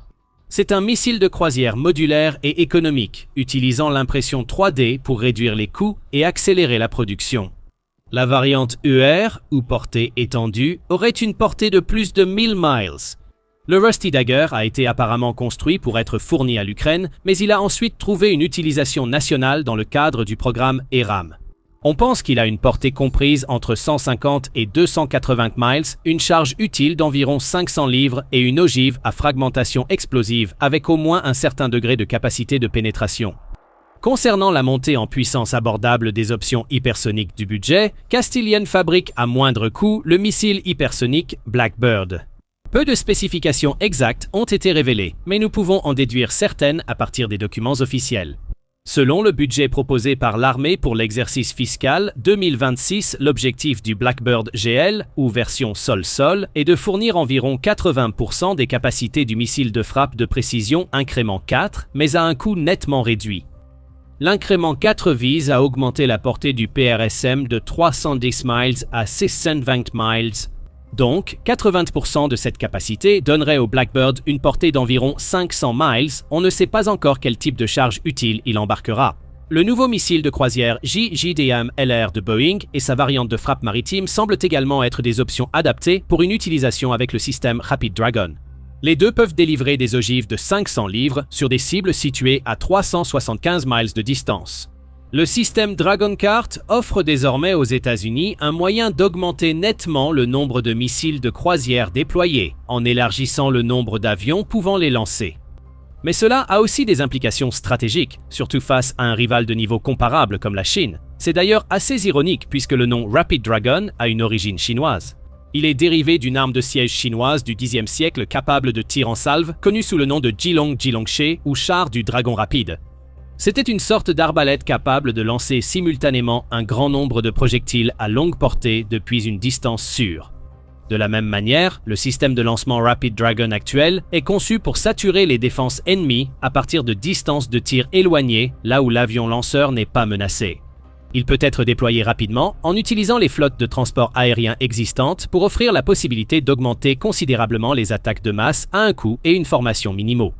C'est un missile de croisière modulaire et économique, utilisant l'impression 3D pour réduire les coûts et accélérer la production. La variante ER, ou portée étendue, aurait une portée de plus de 1000 miles. Le Rusty Dagger a été apparemment construit pour être fourni à l'Ukraine, mais il a ensuite trouvé une utilisation nationale dans le cadre du programme ERAM. On pense qu'il a une portée comprise entre 150 et 280 miles, une charge utile d'environ 500 livres et une ogive à fragmentation explosive avec au moins un certain degré de capacité de pénétration. Concernant la montée en puissance abordable des options hypersoniques du budget, Castilian fabrique à moindre coût le missile hypersonique Blackbird. Peu de spécifications exactes ont été révélées, mais nous pouvons en déduire certaines à partir des documents officiels. Selon le budget proposé par l'armée pour l'exercice fiscal 2026, l'objectif du Blackbird GL, ou version sol-sol, est de fournir environ 80% des capacités du missile de frappe de précision incrément 4, mais à un coût nettement réduit. L'incrément 4 vise à augmenter la portée du PRSM de 310 miles à 620 miles. Donc, 80% de cette capacité donnerait au Blackbird une portée d'environ 500 miles. On ne sait pas encore quel type de charge utile il embarquera. Le nouveau missile de croisière JJDAM-LR de Boeing et sa variante de frappe maritime semblent également être des options adaptées pour une utilisation avec le système Rapid Dragon. Les deux peuvent délivrer des ogives de 500 livres sur des cibles situées à 375 miles de distance. Le système Dragon Cart offre désormais aux États-Unis un moyen d'augmenter nettement le nombre de missiles de croisière déployés, en élargissant le nombre d'avions pouvant les lancer. Mais cela a aussi des implications stratégiques, surtout face à un rival de niveau comparable comme la Chine. C'est d'ailleurs assez ironique puisque le nom Rapid Dragon a une origine chinoise. Il est dérivé d'une arme de siège chinoise du Xe siècle capable de tir en salve, connue sous le nom de Jilong-Jilongche ou char du dragon rapide. C'était une sorte d'arbalète capable de lancer simultanément un grand nombre de projectiles à longue portée depuis une distance sûre. De la même manière, le système de lancement Rapid Dragon actuel est conçu pour saturer les défenses ennemies à partir de distances de tir éloignées, là où l'avion lanceur n'est pas menacé. Il peut être déployé rapidement en utilisant les flottes de transport aérien existantes pour offrir la possibilité d'augmenter considérablement les attaques de masse à un coût et une formation minimaux.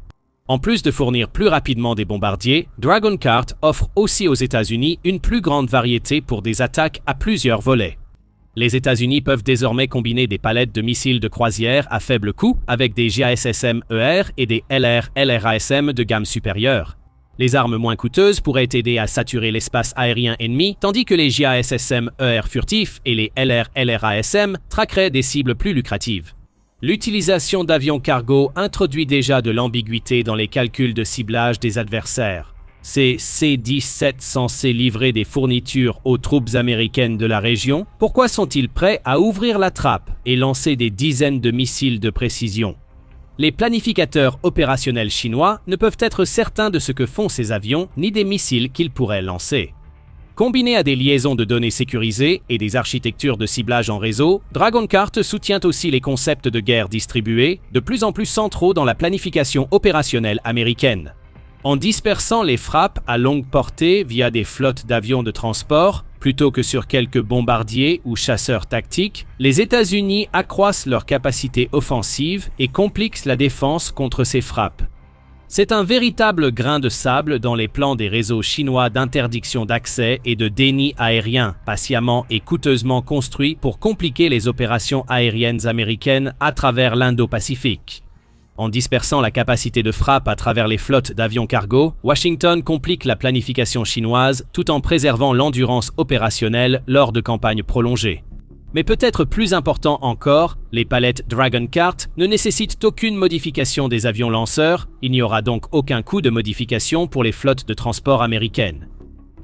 En plus de fournir plus rapidement des bombardiers, Dragon Cart offre aussi aux États-Unis une plus grande variété pour des attaques à plusieurs volets. Les États-Unis peuvent désormais combiner des palettes de missiles de croisière à faible coût avec des JASSM-ER et des LR-LRASM de gamme supérieure. Les armes moins coûteuses pourraient aider à saturer l'espace aérien ennemi, tandis que les JASSM-ER furtifs et les LR-LRASM traqueraient des cibles plus lucratives. L'utilisation d'avions cargo introduit déjà de l'ambiguïté dans les calculs de ciblage des adversaires. Ces C-17 censés livrer des fournitures aux troupes américaines de la région, pourquoi sont-ils prêts à ouvrir la trappe et lancer des dizaines de missiles de précision? Les planificateurs opérationnels chinois ne peuvent être certains de ce que font ces avions ni des missiles qu'ils pourraient lancer. Combiné à des liaisons de données sécurisées et des architectures de ciblage en réseau, DragonCart soutient aussi les concepts de guerre distribuée, de plus en plus centraux dans la planification opérationnelle américaine. En dispersant les frappes à longue portée via des flottes d'avions de transport, plutôt que sur quelques bombardiers ou chasseurs tactiques, les États-Unis accroissent leur capacité offensive et compliquent la défense contre ces frappes. C'est un véritable grain de sable dans les plans des réseaux chinois d'interdiction d'accès et de déni aérien, patiemment et coûteusement construits pour compliquer les opérations aériennes américaines à travers l'Indo-Pacifique. En dispersant la capacité de frappe à travers les flottes d'avions cargo, Washington complique la planification chinoise tout en préservant l'endurance opérationnelle lors de campagnes prolongées. Mais peut-être plus important encore, les palettes DragonCart ne nécessitent aucune modification des avions lanceurs, il n'y aura donc aucun coût de modification pour les flottes de transport américaines.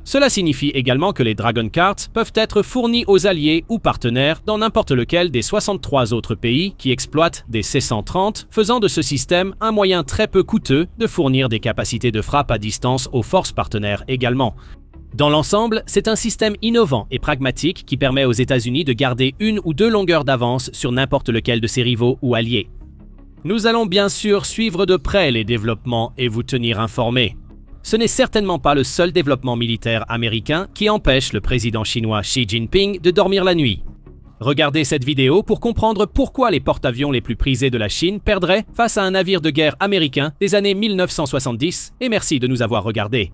Cela signifie également que les DragonCart peuvent être fournis aux alliés ou partenaires dans n'importe lequel des 63 autres pays qui exploitent des C-130, faisant de ce système un moyen très peu coûteux de fournir des capacités de frappe à distance aux forces partenaires également. Dans l'ensemble, c'est un système innovant et pragmatique qui permet aux États-Unis de garder une ou deux longueurs d'avance sur n'importe lequel de ses rivaux ou alliés. Nous allons bien sûr suivre de près les développements et vous tenir informés. Ce n'est certainement pas le seul développement militaire américain qui empêche le président chinois Xi Jinping de dormir la nuit. Regardez cette vidéo pour comprendre pourquoi les porte-avions les plus prisés de la Chine perdraient face à un navire de guerre américain des années 1970 et merci de nous avoir regardés.